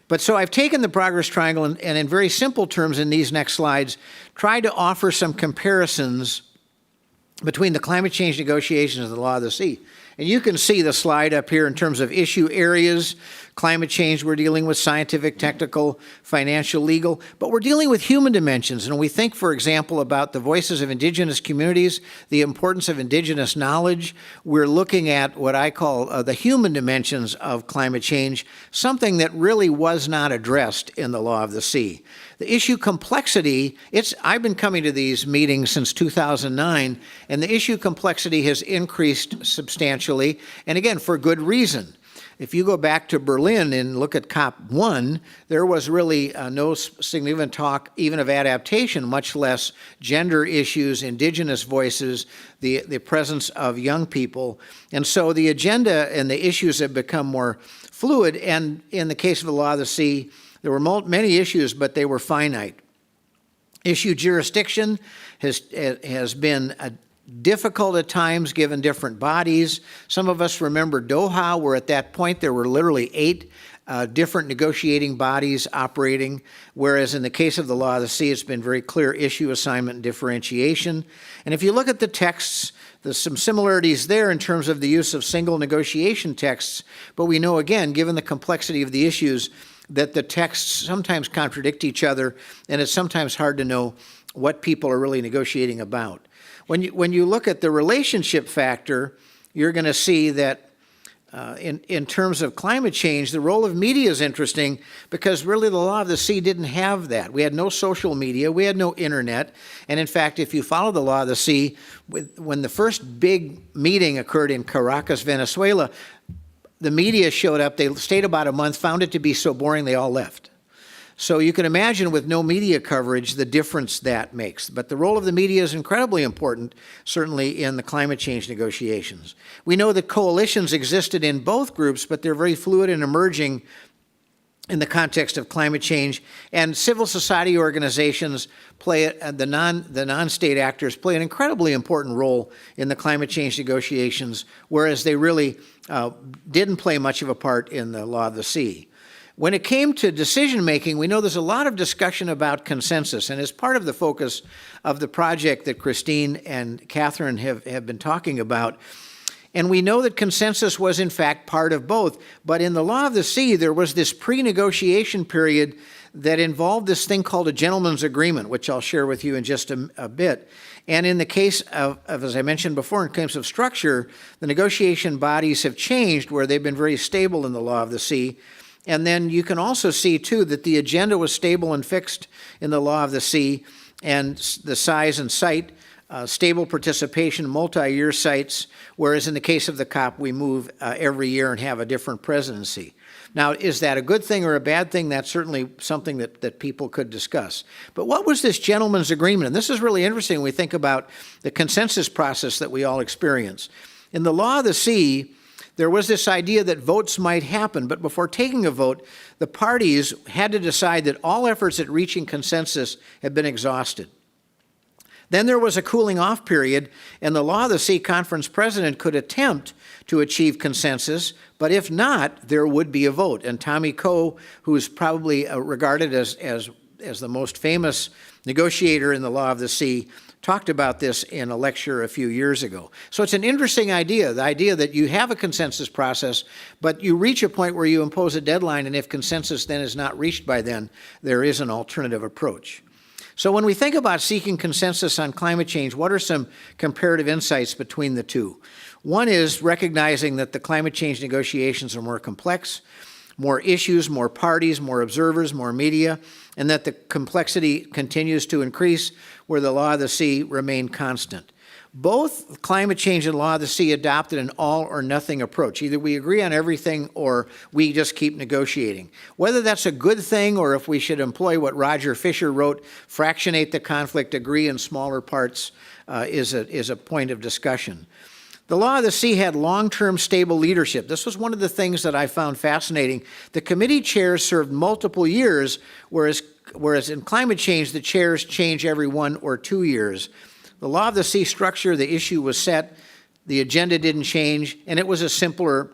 But so I've taken the progress triangle and in very simple terms in these next slides, tried to offer some comparisons between the climate change negotiations and the law of the sea. And you can see the slide up here in terms of issue areas. Climate change, we're dealing with scientific, technical, financial, legal, but we're dealing with human dimensions. And we think, for example, about the voices of Indigenous communities, the importance of Indigenous knowledge. We're looking at what I call the human dimensions of climate change, something that really was not addressed in the law of the sea. The issue complexity, I've been coming to these meetings since 2009, and the issue complexity has increased substantially, and again, for good reason. If you go back to Berlin and look at COP1, there was really no significant talk even of adaptation, much less gender issues, Indigenous voices, the presence of young people. And so the agenda and the issues have become more fluid, and in the case of the law of the sea, there were many issues, but they were finite. Issue jurisdiction has been difficult at times given different bodies. Some of us remember Doha, where at that point there were literally 8 different negotiating bodies operating, whereas in the case of the law of the sea, it's been very clear issue assignment and differentiation. And if you look at the texts, there's some similarities there in terms of the use of single negotiation texts, but we know, again, given the complexity of the issues, that the texts sometimes contradict each other, and it's sometimes hard to know what people are really negotiating about. When you look at the relationship factor, you're going to see that in terms of climate change, the role of media is interesting because really the law of the sea didn't have that. We had no social media, we had no internet, and in fact, if you follow the law of the sea, when the first big meeting occurred in Caracas, Venezuela, the media showed up, they stayed about a month, found it to be so boring they all left. So you can imagine with no media coverage the difference that makes. But the role of the media is incredibly important, certainly in the climate change negotiations. We know that coalitions existed in both groups, but they're very fluid and emerging in the context of climate change. And civil society organizations play, the non-state actors play an incredibly important role in the climate change negotiations, whereas they really didn't play much of a part in the law of the sea. When it came to decision-making, we know there's a lot of discussion about consensus, and as part of the focus of the project that Christine and Katharine have been talking about, and we know that consensus was in fact part of both, but in the law of the sea, there was this pre-negotiation period that involved this thing called a gentleman's agreement, which I'll share with you in just a bit. And in the case of, as I mentioned before, in terms of structure, the negotiation bodies have changed where they've been very stable in the law of the sea. And then you can also see, too, that the agenda was stable and fixed in the law of the sea, and the size and site, stable participation, multi-year sites, whereas in the case of the COP, we move every year and have a different presidency. Now, is that a good thing or a bad thing? That's certainly something that people could discuss. But what was this gentleman's agreement? And this is really interesting when we think about the consensus process that we all experience. In the law of the sea, there was this idea that votes might happen, but before taking a vote, the parties had to decide that all efforts at reaching consensus had been exhausted. Then there was a cooling off period, and the Law of the Sea Conference president could attempt to achieve consensus, but if not, there would be a vote. And Tommy Coe, who's probably regarded as the most famous negotiator in the Law of the Sea, talked about this in a lecture a few years ago. So it's an interesting idea, the idea that you have a consensus process, but you reach a point where you impose a deadline, and if consensus then is not reached by then, there is an alternative approach. So when we think about seeking consensus on climate change, what are some comparative insights between the two? One is recognizing that the climate change negotiations are more complex, more issues, more parties, more observers, more media, and that the complexity continues to increase where the law of the sea remained constant. Both climate change and law of the sea adopted an all or nothing approach. Either we agree on everything or we just keep negotiating. Whether that's a good thing or if we should employ what Roger Fisher wrote, fractionate the conflict, agree in smaller parts, is a point of discussion. The law of the sea had long-term stable leadership. This was one of the things that I found fascinating. The committee chairs served multiple years, whereas in climate change, the chairs change every 1 or 2 years. The law of the sea structure, the issue was set, the agenda didn't change, and it was a simpler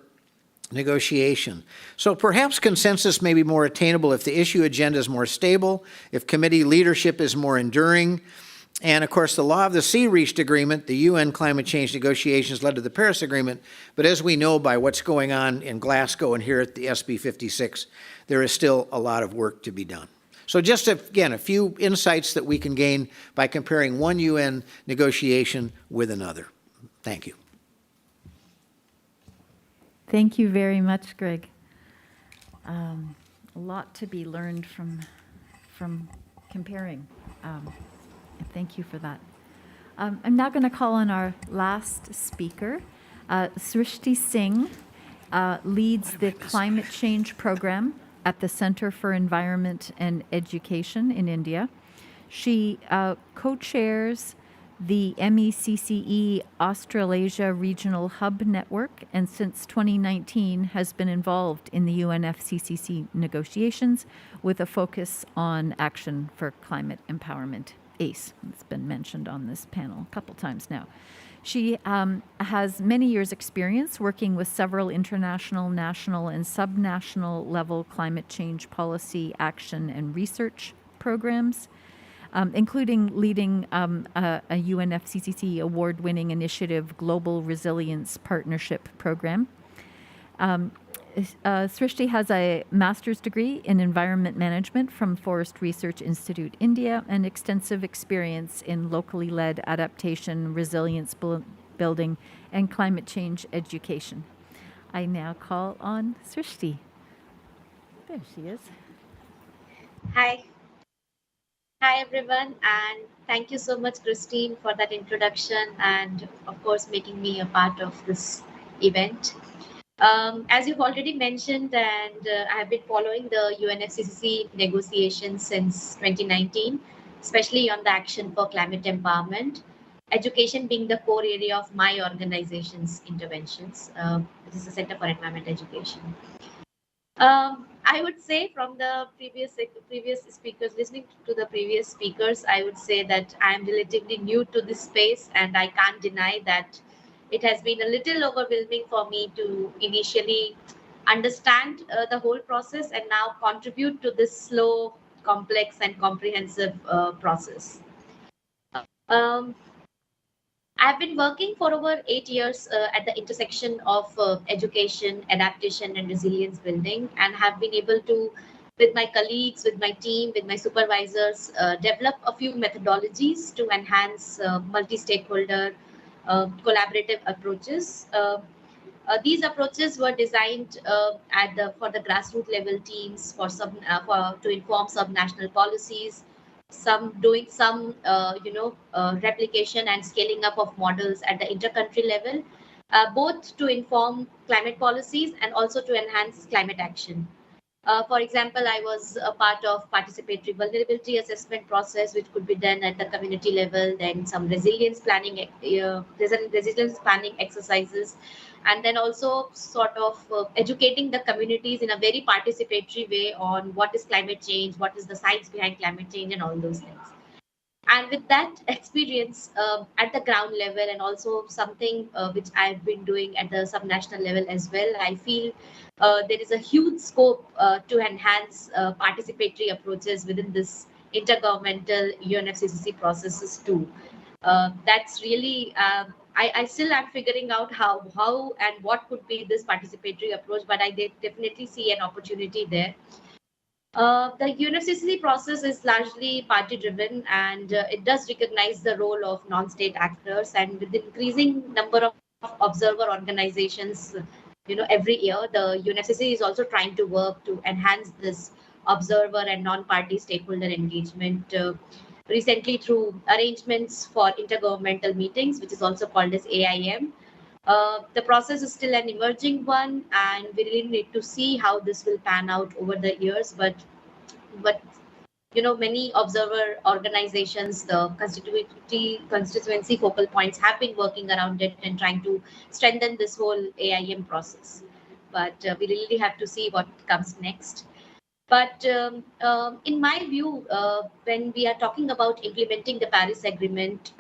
negotiation. So perhaps consensus may be more attainable if the issue agenda is more stable, if committee leadership is more enduring. And of course, the law of the sea reached agreement. The UN climate change negotiations led to the Paris Agreement. But as we know by what's going on in Glasgow and here at the SB 56, there is still a lot of work to be done. So just, again, a few insights that we can gain by comparing one UN negotiation with another. Thank you. Thank you very much, Gregg. A lot to be learned from comparing. Thank you for that. I'm now going to call on our last speaker. Srishti Singh leads the climate change program at the Center for Environment and Education in India. She co-chairs the MECCE Australasia Regional Hub Network, and since 2019 has been involved in the UNFCCC negotiations with a focus on action for climate empowerment. ACE. It's been mentioned on this panel a couple times now. She has many years' experience working with several international, national, and subnational level climate change policy action and research programs, including leading a UNFCCC award-winning initiative Global Resilience Partnership Program. Srishti has a master's degree in environment management from Forest Research Institute, India, and extensive experience in locally led adaptation, resilience building, and climate change education. I now call on Srishti. There she is. Hi. Hi, everyone, and thank you so much, Christine, for that introduction and, of course, making me a part of this event. As you've already mentioned, and I have been following the UNFCCC negotiations since 2019, especially on the action for climate empowerment, education being the core area of my organization's interventions, which is the Center for Environment Education. I would say from the previous speakers, listening to the previous speakers, I would say that I am relatively new to this space, and I can't deny that it has been a little overwhelming for me to initially understand the whole process and now contribute to this slow, complex, and comprehensive process. I've been working for over 8 years at the intersection of education, adaptation, and resilience building, and have been able to, with my colleagues, with my team, with my supervisors, develop a few methodologies to enhance multi-stakeholder collaborative approaches. These approaches were designed for the grassroots level teams to inform subnational policies, doing some replication and scaling up of models at the intercountry level, both to inform climate policies and also to enhance climate action. For example, I was a part of participatory vulnerability assessment process, which could be done at the community level, then some resilience planning exercises, and then also sort of educating the communities in a very participatory way on what is climate change, what is the science behind climate change, and all those things. And with that experience at the ground level, and also something which I've been doing at the subnational level as well, I feel there is a huge scope to enhance participatory approaches within this intergovernmental UNFCCC processes too. That's really, I still am figuring out how and what could be this participatory approach, but I definitely see an opportunity there. The UNFCCC process is largely party-driven, and it does recognize the role of non-state actors. And with the increasing number of observer organizations, every year, the UNFCCC is also trying to work to enhance this observer and non-party stakeholder engagement. recently through arrangements for intergovernmental meetings, which is also called as AIM. The process is still an emerging one, and we really need to see how this will pan out over the years. But many observer organizations, the constituency focal points have been working around it and trying to strengthen this whole AIM process. But we really have to see what comes next. But in my view, when we are talking about implementing the Paris Agreement,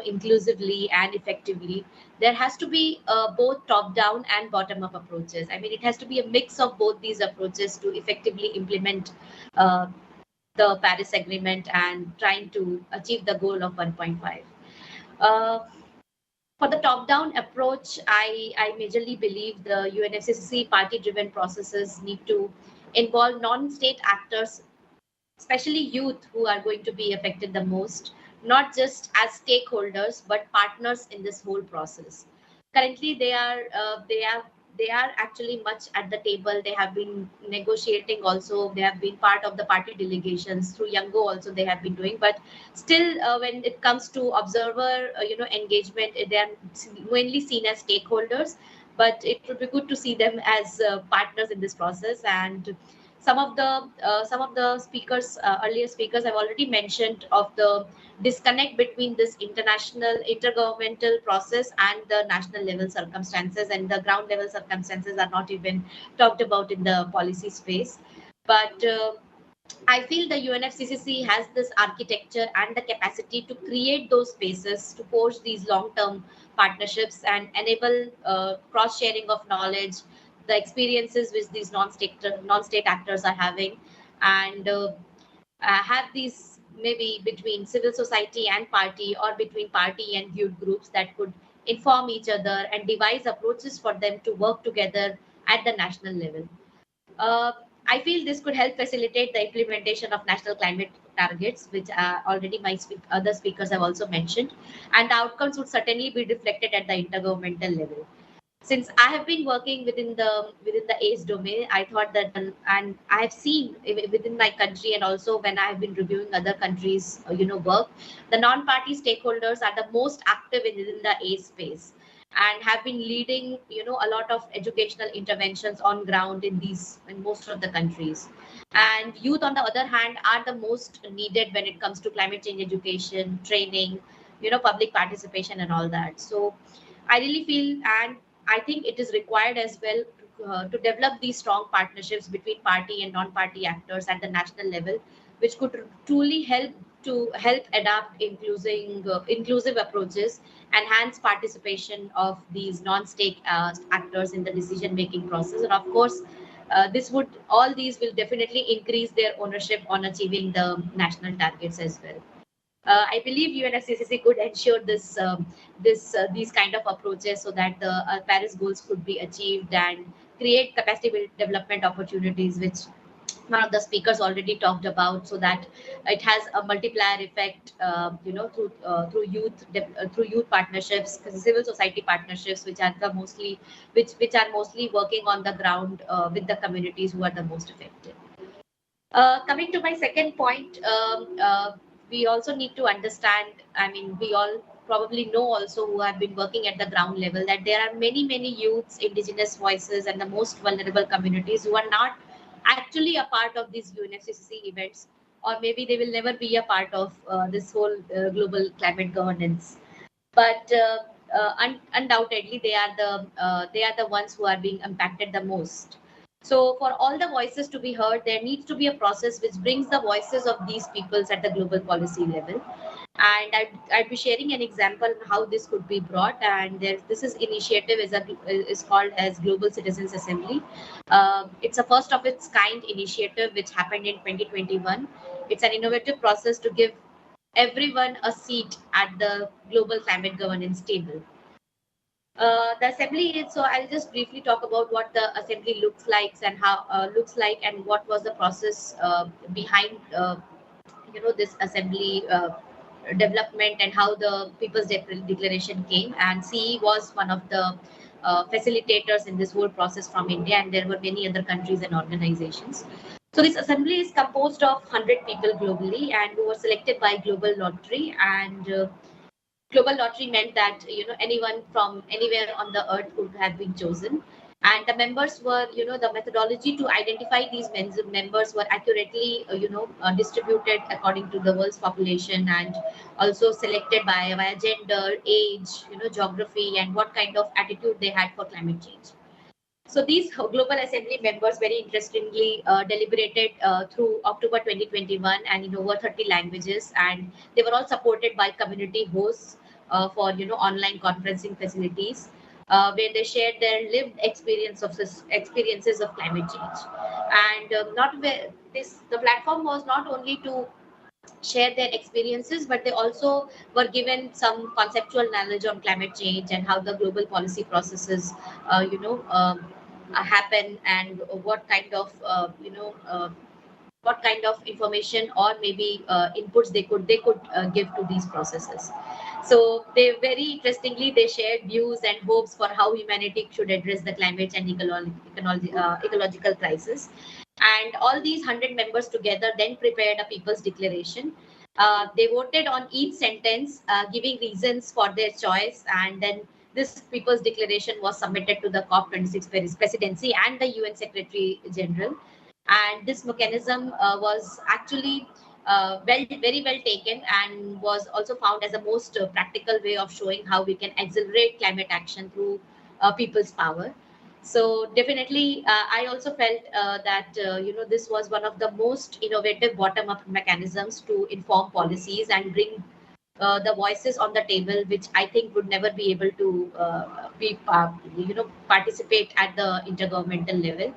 inclusively and effectively, there has to be both top-down and bottom-up approaches. I mean, it has to be a mix of both these approaches to effectively implement the Paris Agreement and trying to achieve the goal of 1.5. For the top-down approach, I majorly believe the UNFCCC party-driven processes need to involve non-state actors, especially youth who are going to be affected the most, not just as stakeholders, but partners in this whole process. Currently, they are actually much at the table. They have been negotiating also. They have been part of the party delegations through Yango also they have been doing. But still, when it comes to observer, engagement, they are mainly seen as stakeholders. But it would be good to see them as partners in this process. And some of the speakers, earlier speakers, have already mentioned of the disconnect between this international intergovernmental process and the national level circumstances, and the ground level circumstances are not even talked about in the policy space. But I feel the UNFCCC has this architecture and the capacity to create those spaces to forge these long-term partnerships and enable cross-sharing of knowledge, the experiences which these non-state actors are having, and have these maybe between civil society and party, or between party and youth groups, that could inform each other and devise approaches for them to work together at the national level. I feel this could help facilitate the implementation of national climate targets, which already other speakers have also mentioned, and the outcomes would certainly be reflected at the intergovernmental level. Since I have been working within the ACE domain, I thought that, and I have seen within my country, and also when I have been reviewing other countries, work, the non-party stakeholders are the most active within the ACE space, and have been leading, a lot of educational interventions on ground in most of the countries. And youth, on the other hand, are the most needed when it comes to climate change education, training, public participation, and all that. So I really feel, and I think it is required as well to develop these strong partnerships between party and non-party actors at the national level, which could truly help adapt inclusive approaches, enhance participation of these non-state actors in the decision-making process, and of course, all these will definitely increase their ownership on achieving the national targets as well. I believe UNFCCC could ensure these kind of approaches so that the Paris goals could be achieved and create capacity development opportunities, which one of the speakers already talked about, so that it has a multiplier effect, through youth partnerships, civil society partnerships, which are mostly working on the ground with the communities who are the most affected. Coming to my second point. We also need to understand, I mean, we all probably know also, who have been working at the ground level, that there are many youths, indigenous voices, and the most vulnerable communities who are not actually a part of these UNFCCC events, or maybe they will never be a part of this whole global climate governance. But undoubtedly, they are the ones who are being impacted the most. So for all the voices to be heard, there needs to be a process which brings the voices of these peoples at the global policy level. And I'd be sharing an example on how this could be brought. And this initiative is called as Global Citizens Assembly. It's a first of its kind initiative which happened in 2021. It's an innovative process to give everyone a seat at the global climate governance table. The assembly, so I'll just briefly talk about what the assembly looks like and what was the process behind this assembly development, and how the People's Declaration came. And CE was one of the facilitators in this whole process from India, and there were many other countries and organizations. So this assembly is composed of 100 people globally, and who were selected by global lottery. And global lottery meant that anyone from anywhere on the earth could have been chosen. And the members were, the methodology to identify these members were accurately, distributed according to the world's population, and also selected via gender, age, geography, and what kind of attitude they had for climate change. So these global assembly members very interestingly deliberated through October 2021 and in over 30 languages, and they were all supported by community hosts for online conferencing facilities, where they shared their lived experiences of climate change. And not this the platform was not only to share their experiences, but they also were given some conceptual knowledge on climate change and how the global policy processes, happen, and what kind of, what kind of information or maybe inputs they could give to these processes. So they very interestingly they shared views and hopes for how humanity should address the climate and ecological crisis. And all these 100 members together then prepared a people's declaration. They voted on each sentence, giving reasons for their choice, and then this people's declaration was submitted to the COP26 presidency and the UN Secretary General. And this mechanism was actually very well taken, and was also found as the most practical way of showing how we can accelerate climate action through people's power. So definitely, I also felt that this was one of the most innovative bottom-up mechanisms to inform policies and bring the voices on the table, which I think would never be able to participate at the intergovernmental level.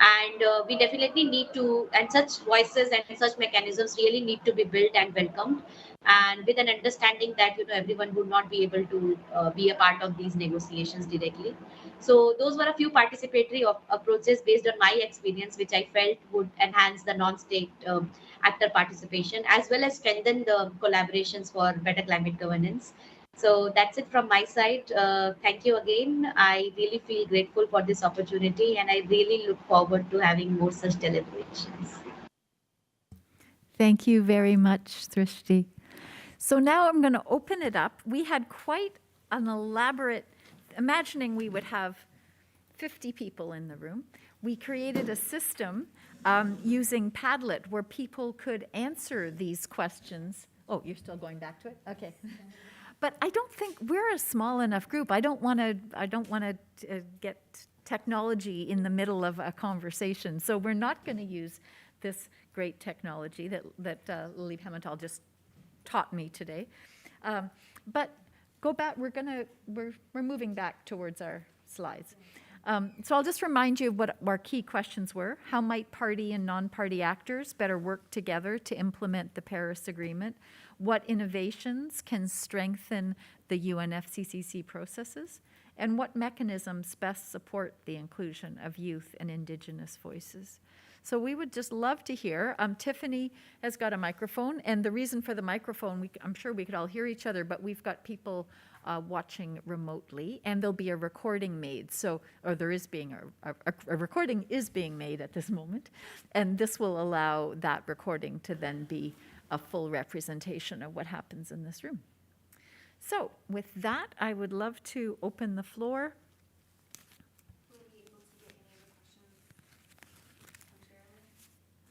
And we definitely need to, and such voices and such mechanisms really need to be built and welcomed, and with an understanding that everyone would not be able to be a part of these negotiations directly. So those were a few participatory approaches based on my experience, which I felt would enhance the non-state actor participation, as well as strengthen the collaborations for better climate governance. So that's it from my side. Thank you again. I really feel grateful for this opportunity, and I really look forward to having more such deliberations. Thank you very much, Srishti. So now I'm going to open it up. We had quite an elaborate, imagining we would have 50 people in the room. We created a system using Padlet where people could answer these questions. Oh, you're still going back to it? Okay. But I don't think we're a small enough group. I don't want to get technology in the middle of a conversation. So we're not going to use this great technology that Lily Pimentel just taught me today. But go back. We're moving back towards our slides. So I'll just remind you of what our key questions were. How might party and non-party actors better work together to implement the Paris Agreement? What innovations can strengthen the UNFCCC processes? And what mechanisms best support the inclusion of youth and Indigenous voices? So we would just love to hear. Tiffany has got a microphone, and the reason for the microphone, I'm sure we could all hear each other, but we've got people watching remotely, and there'll be a recording made. So, or there is being a recording is being made at this moment, and this will allow that recording to then be a full representation of what happens in this room. So with that, I would love to open the floor.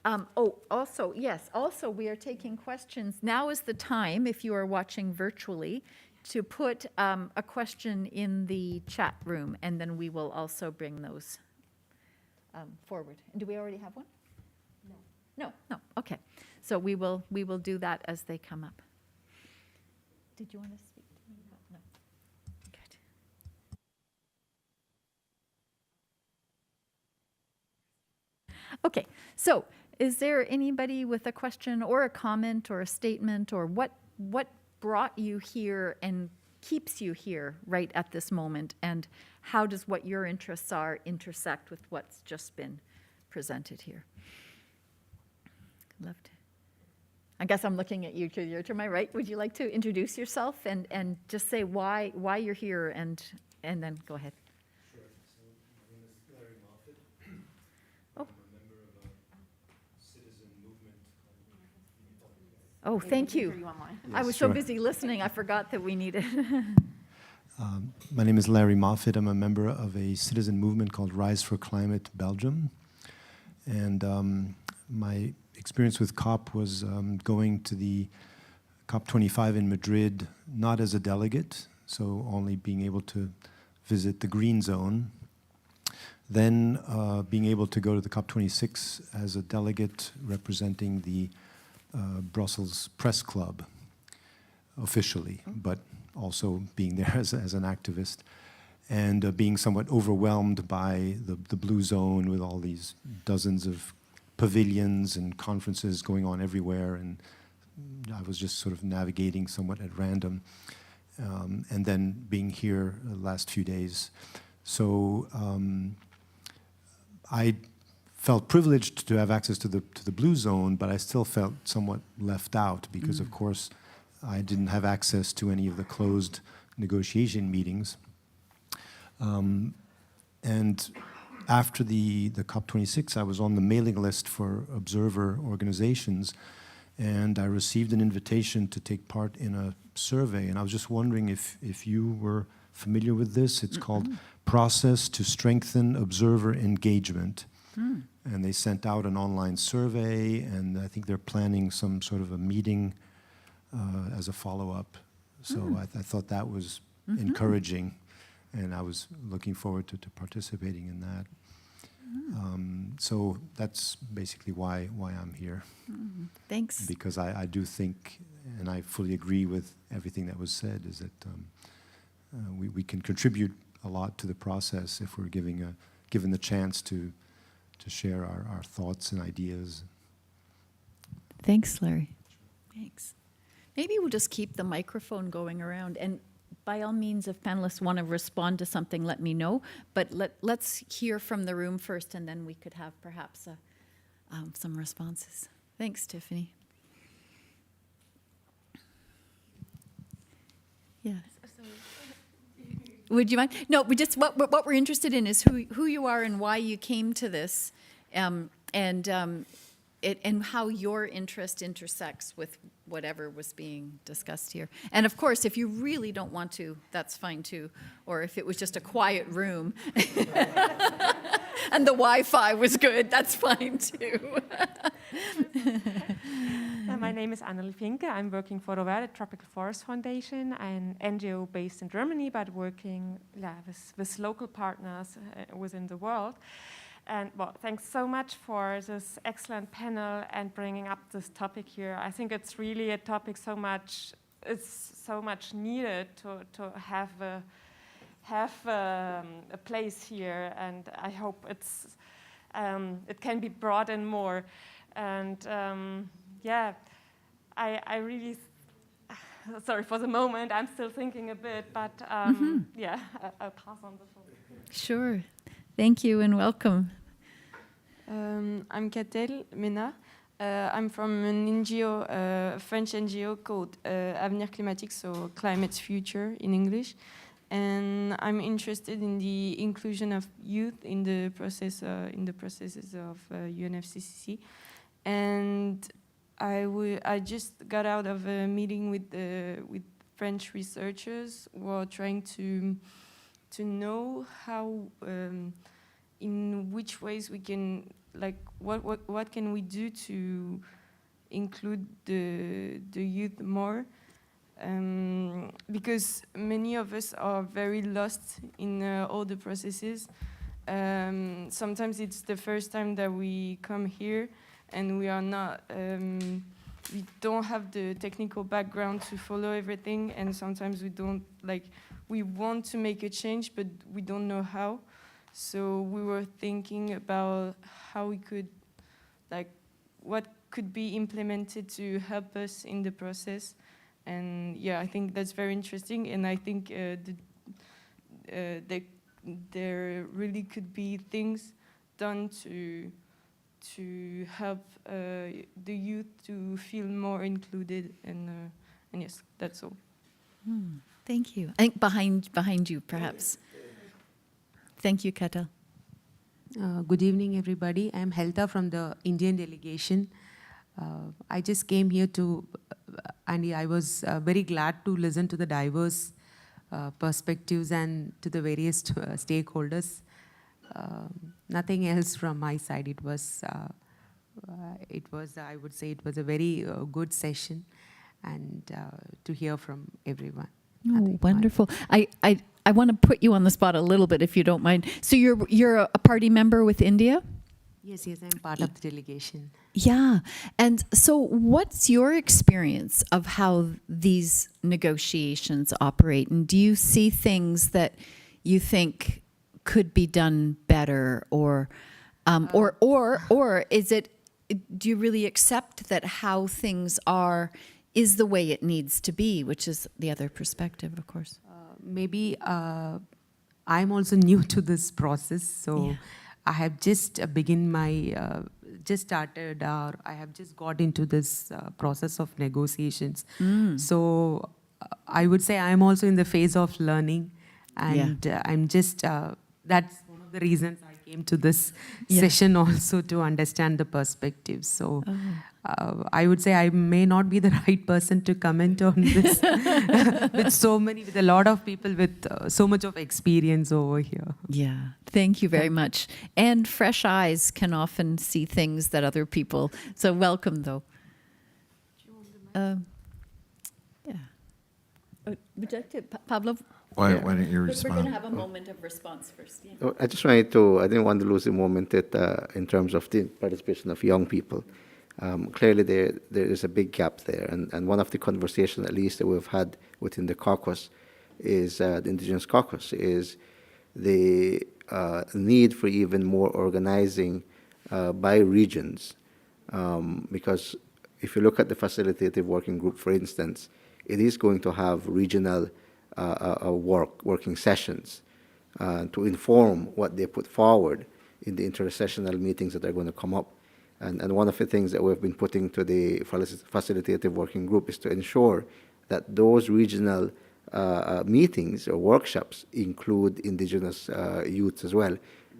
Also, we are taking questions. Now is the time, if you are watching virtually, to put a question in the chat room, and then we will also bring those forward. And do we already have one? No, okay. So we will do that as they come up. Did you want to speak to me? No. Good. Okay, so is there anybody with a question or a comment or a statement, or what brought you here and keeps you here right at this moment, and how does what your interests are intersect with what's just been presented here? Love to. I guess I'm looking at you, you're to my right. Would you like to introduce yourself and just say why you're here, and then go ahead. Sure. So my name is Larry Moffat. Oh. I'm a member of Oh, thank you. I was so sure. busy listening, I forgot that we needed. My name is Larry Moffat. I'm a member of a citizen movement called Rise for Climate Belgium. And my experience with COP was going to the COP25 in Madrid, not as a delegate, so only being able to visit the green zone. Then being able to go to the COP26 as a delegate representing the Brussels Press Club officially, but also being there as an activist, and being somewhat overwhelmed by the blue zone with all these dozens of pavilions and conferences going on everywhere, and I was just sort of navigating somewhat at random, and then being here the last few days. So I felt privileged to have access to the blue zone, but I still felt somewhat left out because, of course, I didn't have access to any of the closed negotiation meetings. And after the COP26, I was on the mailing list for observer organizations, and I received an invitation to take part in a survey. And I was just wondering if you were familiar with this. It's called Process to Strengthen Observer Engagement. And they sent out an online survey, and I think they're planning some sort of a meeting as a follow-up. So I thought that was encouraging, and I was looking forward to participating in that. So that's basically why I'm here. Thanks. Because I do think, and I fully agree with everything that was said, is that we can contribute a lot to the process if we're given the chance to share our thoughts and ideas. Thanks, Larry. Thanks. Maybe we'll just keep the microphone going around, and by all means, if panelists want to respond to something, let me know. But let's hear from the room first, and then we could have perhaps some responses. Thanks, Tiffany. Yeah. Would you mind? No, we just what we're interested in is who you are and why you came to this, and how your interest intersects with whatever was being discussed here. And of course, if you really don't want to, that's fine too. Or if it was just a quiet room and the Wi-Fi was good, that's fine too. My name is Annelie Finke. I'm working for the Tropical Forest Foundation, an NGO based in Germany, but working with local partners within the world. And well, thanks so much for this excellent panel and bringing up this topic here. I think it's really a topic it's so much needed to have a place here, and I hope it can be brought in more. And I really, sorry for the moment, I'm still thinking a bit, but I'll pass on the phone. Sure. Thank you and welcome. I'm Katharine Mena. I'm from an NGO, a French NGO called Avenir Climatique, so Climate's Future in English. And I'm interested in the inclusion of youth in the processes of UNFCCC. And I just got out of a meeting with French researchers who are trying to know how, in which ways we can, what can we do to include the youth more? Because many of us are very lost in all the processes. Sometimes it's the first time that we come here, and we are not, we don't have the technical background to follow everything, and sometimes we don't, we want to make a change, but we don't know how. So we were thinking about how we could, what could be implemented to help us in the process. And yeah, I think that's very interesting, and I think there really could be things done to help the youth to feel more included, and yes, that's all. Thank you. I think behind you, perhaps. Thank you, Kata. Good evening, everybody. I'm Helta from the Indian delegation. I just came here to, and I was very glad to listen to the diverse perspectives and to the various stakeholders. Nothing else from my side. It was, I would say, it was a very good session, and to hear from everyone. Oh, wonderful. I want to put you on the spot a little bit, if you don't mind. So you're a party member with India? Yes, I'm part of the delegation. Yeah. And so what's your experience of how these negotiations operate? And do you see things that you think could be done better, or is it, do you really accept that how things are is the way it needs to be, which is the other perspective, of course? Maybe I'm also new to this process, so I have just started, or I have just got into this process of negotiations. So I would say I'm also in the phase of learning, and I'm just, that's one of the reasons I came to this session also, to understand the perspectives. So I would say I may not be the right person to comment on this with a lot of people with so much of experience over here. Yeah, thank you very much. And fresh eyes can often see things that other people, so welcome though. Would you like to, Pablo? Why don't you We're respond? going to have a moment of response first. Yeah. Oh, I just wanted to, I didn't want to lose a moment that, in terms of the participation of young people. Clearly there is a big gap there, and one of the conversations, at least, that we've had within the caucus is, the Indigenous caucus, is the need for even more organizing by regions, because if you look at the facilitative working group, for instance, it is going to have regional working sessions to inform what they put forward in the intersessional meetings that are going to come up. And one of the things that we've been putting to the facilitative working group is to ensure that those regional meetings or workshops include Indigenous youths as well.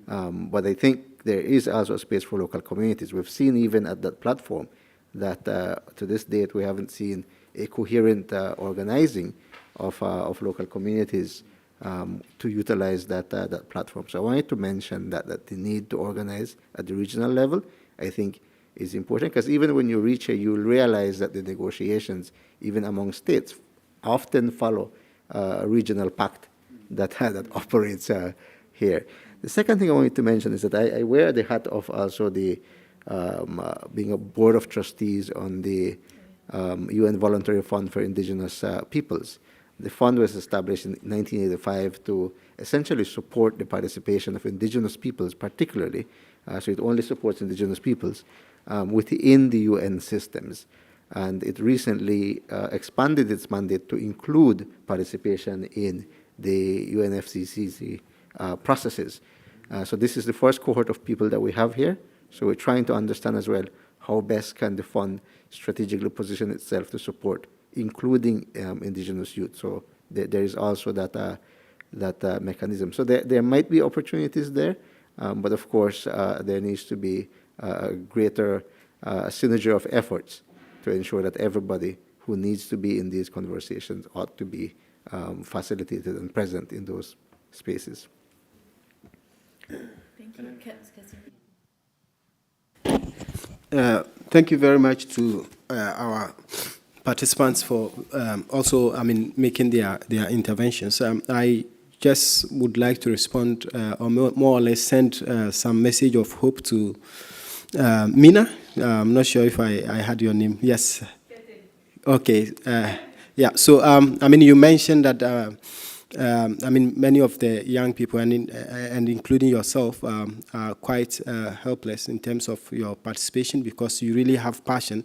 But I think there is also a space for local communities. We've seen even at that platform that to this date we haven't seen a coherent organizing of local communities to utilize that platform. So I wanted to mention that the need to organize at the regional level, I think, is important, because even when you reach here, you'll realize that the negotiations, even among states, often follow a regional pact that operates here. The second thing I wanted to mention is that I wear the hat of also the being a board of trustees on the UN Voluntary Fund for Indigenous Peoples. The fund was established in 1985 to essentially support the participation of Indigenous peoples, particularly, so it only supports Indigenous peoples, within the UN systems. And it recently expanded its mandate to include participation in the UNFCCC processes. So this is the first cohort of people that we have here. So we're trying to understand as well how best can the fund strategically position itself to support, including Indigenous youth. So there is also that mechanism. So there might be opportunities there, but of course there needs to be a greater synergy of efforts to ensure that everybody who needs to be in these conversations ought to be facilitated and present in those spaces. Thank you. Thank you very much to our participants for also, making their interventions. I just would like to respond or more or less send some message of hope to Mina. I'm not sure if I had your name. Yes. Okay. Yeah. So, you mentioned that, many of the young people, and including yourself, are quite helpless in terms of your participation, because you really have passion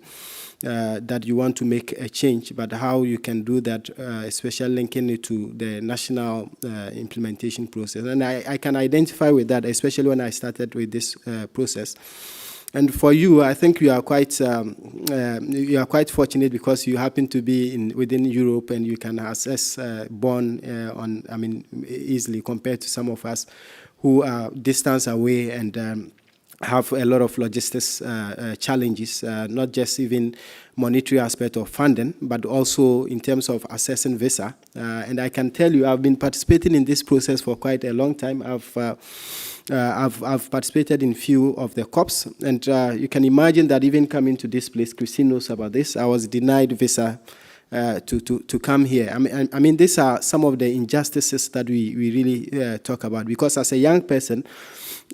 that you want to make a change, but how you can do that, especially linking it to the national implementation process. And I can identify with that, especially when I started with this process. And for you, I think you are quite fortunate, because you happen to be within Europe, and you can access bond easily compared to some of us who are distance away and have a lot of logistics challenges, not just even monetary aspect of funding, but also in terms of assessing visa. And I can tell you, I've been participating in this process for quite a long time. I've participated in few of the COPs, and you can imagine that even coming to this place, Christine knows about this, I was denied visa to come here. I mean, these are some of the injustices that we really talk about, because as a young person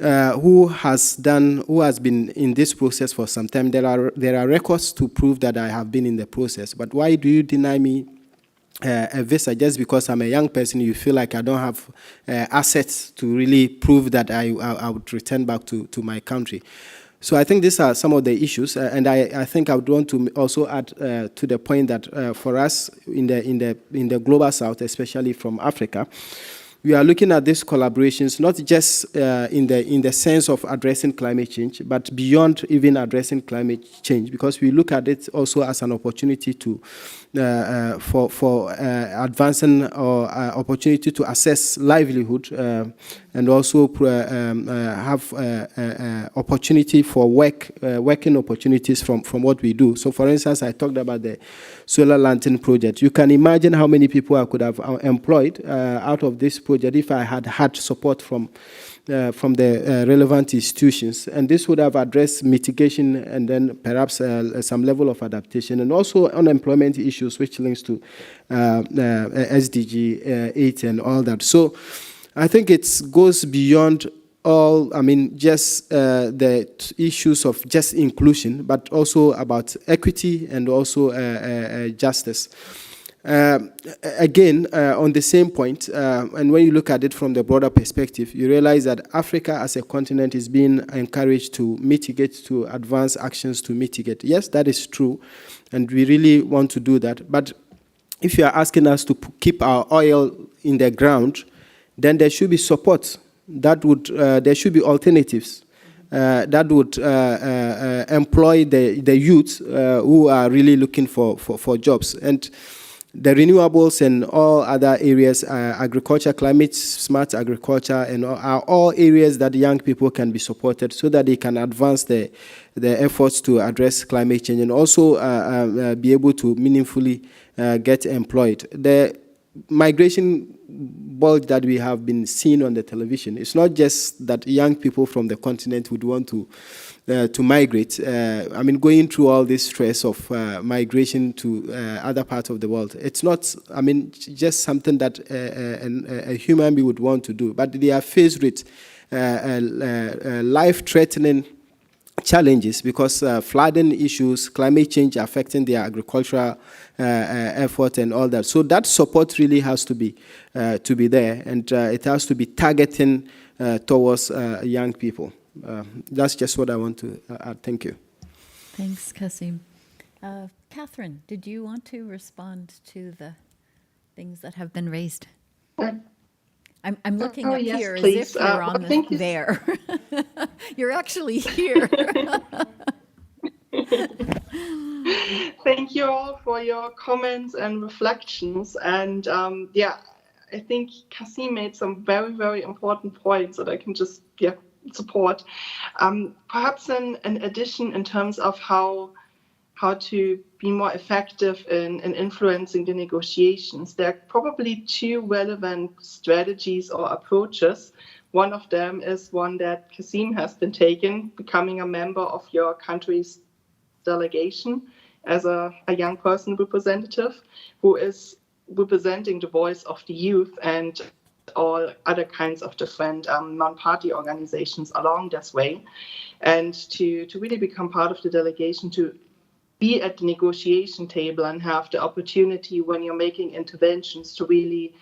who has been in this process for some time, there are records to prove that I have been in the process. But why do you deny me a visa just because I'm a young person? You feel like I don't have assets to really prove that I would return back to my country. So I think these are some of the issues, and I think I would want to also add to the point that for us in the global south, especially from Africa, we are looking at these collaborations not just in the sense of addressing climate change, but beyond even addressing climate change, because we look at it also as an opportunity to for advancing or opportunity to assess livelihood and also have opportunity for working opportunities from what we do. So, for instance, I talked about the Solar Lantern project. You can imagine how many people I could have employed out of this project if I had had support from the relevant institutions. And this would have addressed mitigation and then perhaps some level of adaptation, and also unemployment issues, which links to SDG 8 and all that. So I think it goes beyond all, I mean, just the issues of just inclusion, but also about equity and also justice. Again, on the same point, and when you look at it from the broader perspective, you realize that Africa as a continent is being encouraged to mitigate, to advance actions to mitigate. Yes, that is true, and we really want to do that. But if you are asking us to keep our oil in the ground, then there should be support. That would there should be alternatives that would employ the youth who are really looking for jobs. And the renewables and all other areas, agriculture, climate smart agriculture, and are all areas that young people can be supported so that they can advance the efforts to address climate change and also be able to meaningfully get employed. The migration bulge that we have been seeing on the television, it's not just that young people from the continent would want to migrate. I mean, going through all this stress of migration to other parts of the world, it's not, I mean, just something that a human being would want to do, but they are faced with life-threatening challenges because flooding issues, climate change affecting their agricultural effort and all that. So that support really has to be there, and it has to be targeting towards young people. That's just what I want to add. Thank you. Thanks, Kassim. Katharine, did you want to respond to the things that have been raised? I'm looking up yes, here please. as if you're on there. You're actually here. Thank you all for your comments and reflections. And yeah, I think Kassim made some very, very important points that I can just support. Perhaps an addition in terms of how to be more effective in influencing the negotiations. There are probably two relevant strategies or approaches. One of them is one that Kassim has been taking, becoming a member of your country's delegation as a young person representative who is representing the voice of the youth and all other kinds of different non-party organizations along this way, and to really become part of the delegation, to be at the negotiation table and have the opportunity when you're making interventions to really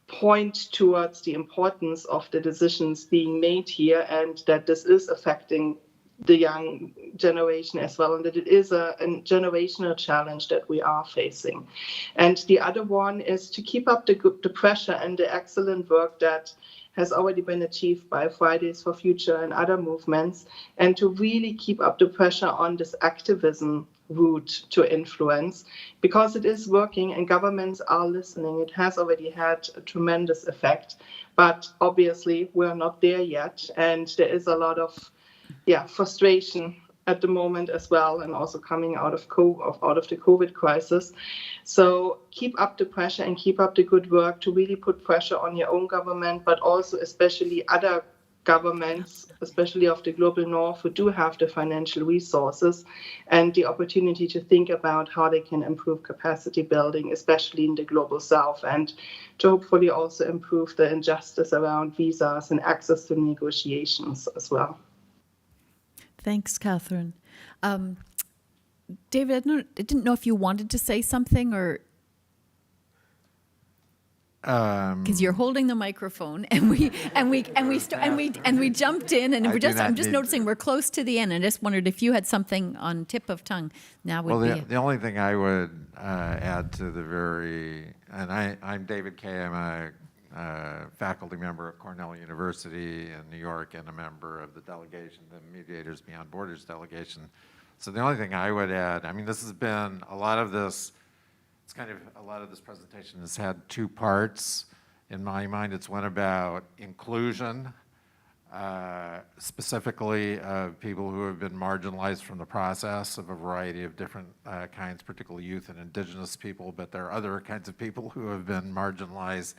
point towards the importance of the decisions being made here, and that this is affecting the young generation as well, and that it is a generational challenge that we are facing. And the other one is to keep up the pressure and the excellent work that has already been achieved by Fridays for Future and other movements, and to really keep up the pressure on this activism route to influence, because it is working and governments are listening. It has already had a tremendous effect, but obviously we're not there yet, and there is a lot of frustration at the moment as well, and also coming out of the COVID crisis. So keep up the pressure and keep up the good work to really put pressure on your own government, but also especially other governments, especially of the global north, who do have the financial resources and the opportunity to think about how they can improve capacity building, especially in the global south, and to hopefully also improve the injustice around visas and access to negotiations as well. Thanks, Katharine. David, I didn't know if you wanted to say something, or because you're holding the microphone, and we jumped in, and I'm just noticing we're close to the end. I just wondered if you had something on tip of tongue. Now would be the only thing I would add to I'm David Kay. I'm a faculty member of Cornell University in New York and a member of the delegation, the Mediators Beyond Borders delegation. So the only thing I would add, I mean, this has been a lot of this presentation has had two parts. In my mind, it's one about inclusion, specifically of people who have been marginalized from the process of a variety of different kinds, particularly youth and Indigenous people, but there are other kinds of people who have been marginalized.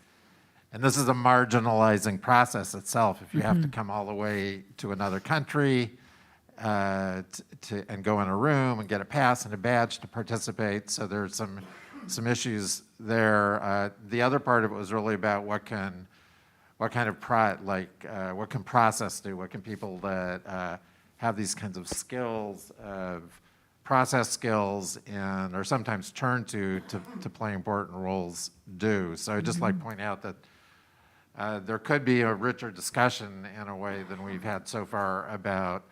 And this is a marginalizing process itself. If you have to come all the way to another country and go in a room and get a pass and a badge to participate, so there's some issues there. The other part of it was really about what can process do? What can people that have these kinds of skills, process skills, and are sometimes turned to play important roles do? So I'd just like to point out that there could be a richer discussion in a way than we've had so far about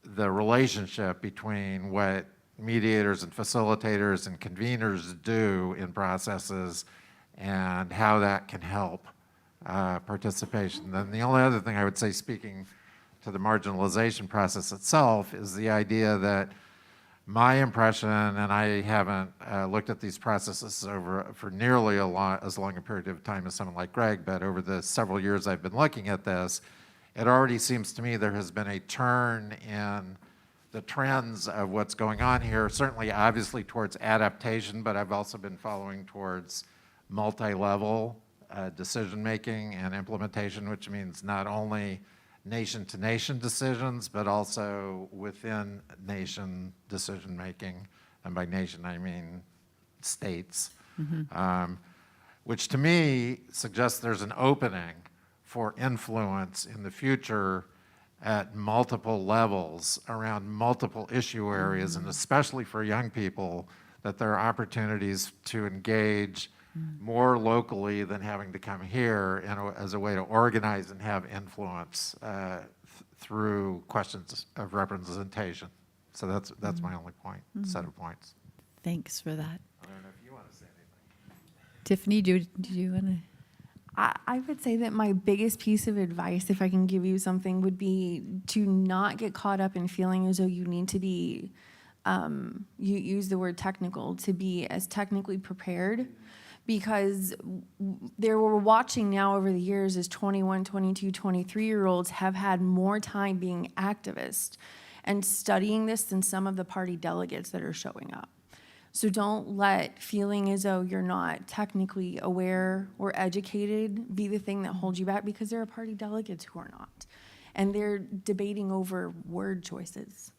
the relationship between what mediators and facilitators and conveners do in processes and how that can help participation. Then the only other thing I would say, speaking to the marginalization process itself, is the idea that my impression, and I haven't looked at these processes for nearly as long a period of time as someone like Gregg, but over the several years I've been looking at this, it already seems to me there has been a turn in the trends of what's going on here, certainly obviously towards adaptation, but I've also been following towards multi-level decision-making and implementation, which means not only nation-to-nation decisions, but also within nation decision-making, and by nation I mean states, which to me suggests there's an opening for influence in the future at multiple levels around multiple issue areas, and especially for young people, that there are opportunities to engage more locally than having to come here as a way to organize and have influence through questions of representation. So that's my only point, set of points. Thanks for that. I don't know if you want to say anything. Tiffany, do you want to? I would say that my biggest piece of advice, if I can give you something, would be to not get caught up in feeling as though you need to be, you use the word technical, to be as technically prepared, because we're watching now over the years as 21, 22, 23-year-olds have had more time being activists and studying this than some of the party delegates that are showing up. So don't let feeling as though you're not technically aware or educated be the thing that holds you back, because there are party delegates who are not. And they're debating over word choices.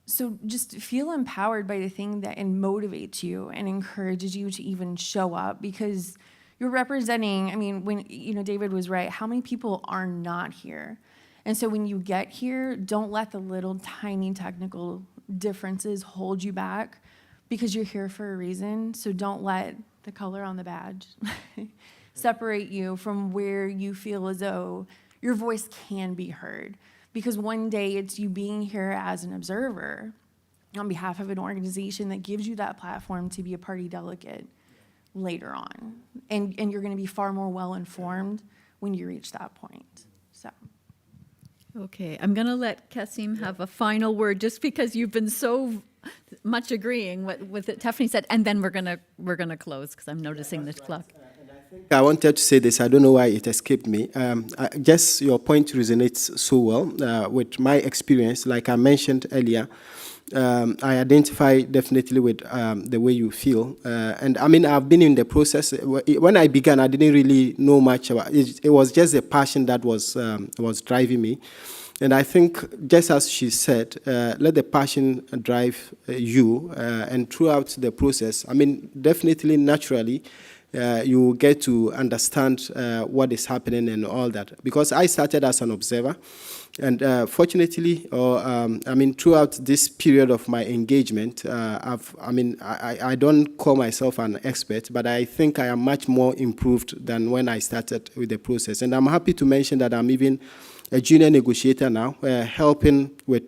So just feel empowered by the thing that motivates you and encourages you to even show up, because you're representing, I mean, when, David was right, how many people are not here? And so when you get here, don't let the little tiny technical differences hold you back, because you're here for a reason. So don't let the color on the badge separate you from where you feel as though your voice can be heard. Because one day it's you being here as an observer on behalf of an organization that gives you that platform to be a party delegate later on. And you're going to be far more well-informed when you reach that point. So. Okay, I'm going to let Kassim have a final word, just because you've been so much agreeing with what Tiffany said, and then we're gonna close, because I'm noticing the clock. And I I wanted to say this. I don't know why it escaped me. Just your point resonates so well with my experience. Like I mentioned earlier, I identify definitely with the way you feel. And I mean, I've been in the process. When I began, I didn't really know much about it. It was just a passion that was driving me. And I think, just as she said, let the passion drive you. And throughout the process, I mean, definitely, naturally, you get to understand what is happening and all that. Because I started as an observer. And fortunately, I mean, throughout this period of my engagement, I don't call myself an expert, but I think I am much more improved than when I started with the process. And I'm happy to mention that I'm even a junior negotiator now, helping with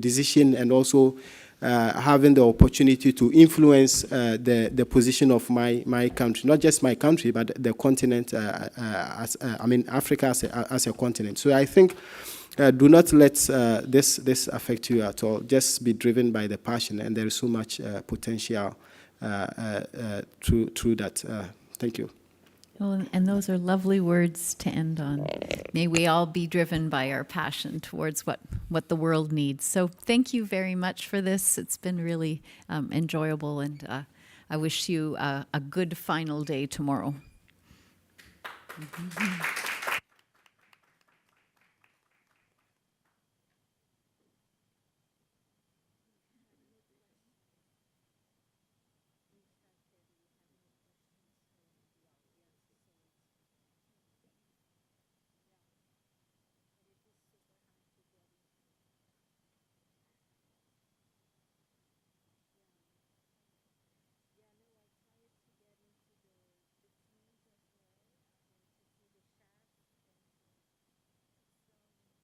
decision and also having the opportunity to influence the position of my country, not just my country, but the continent, Africa as a continent. So I think do not let this affect you at all. Just be driven by the passion, and there is so much potential through that. Thank you. Well, and those are lovely words to end on. May we all be driven by our passion towards what the world needs. So thank you very much for this. It's been really enjoyable, and I wish you a good final day tomorrow. Mm-hmm.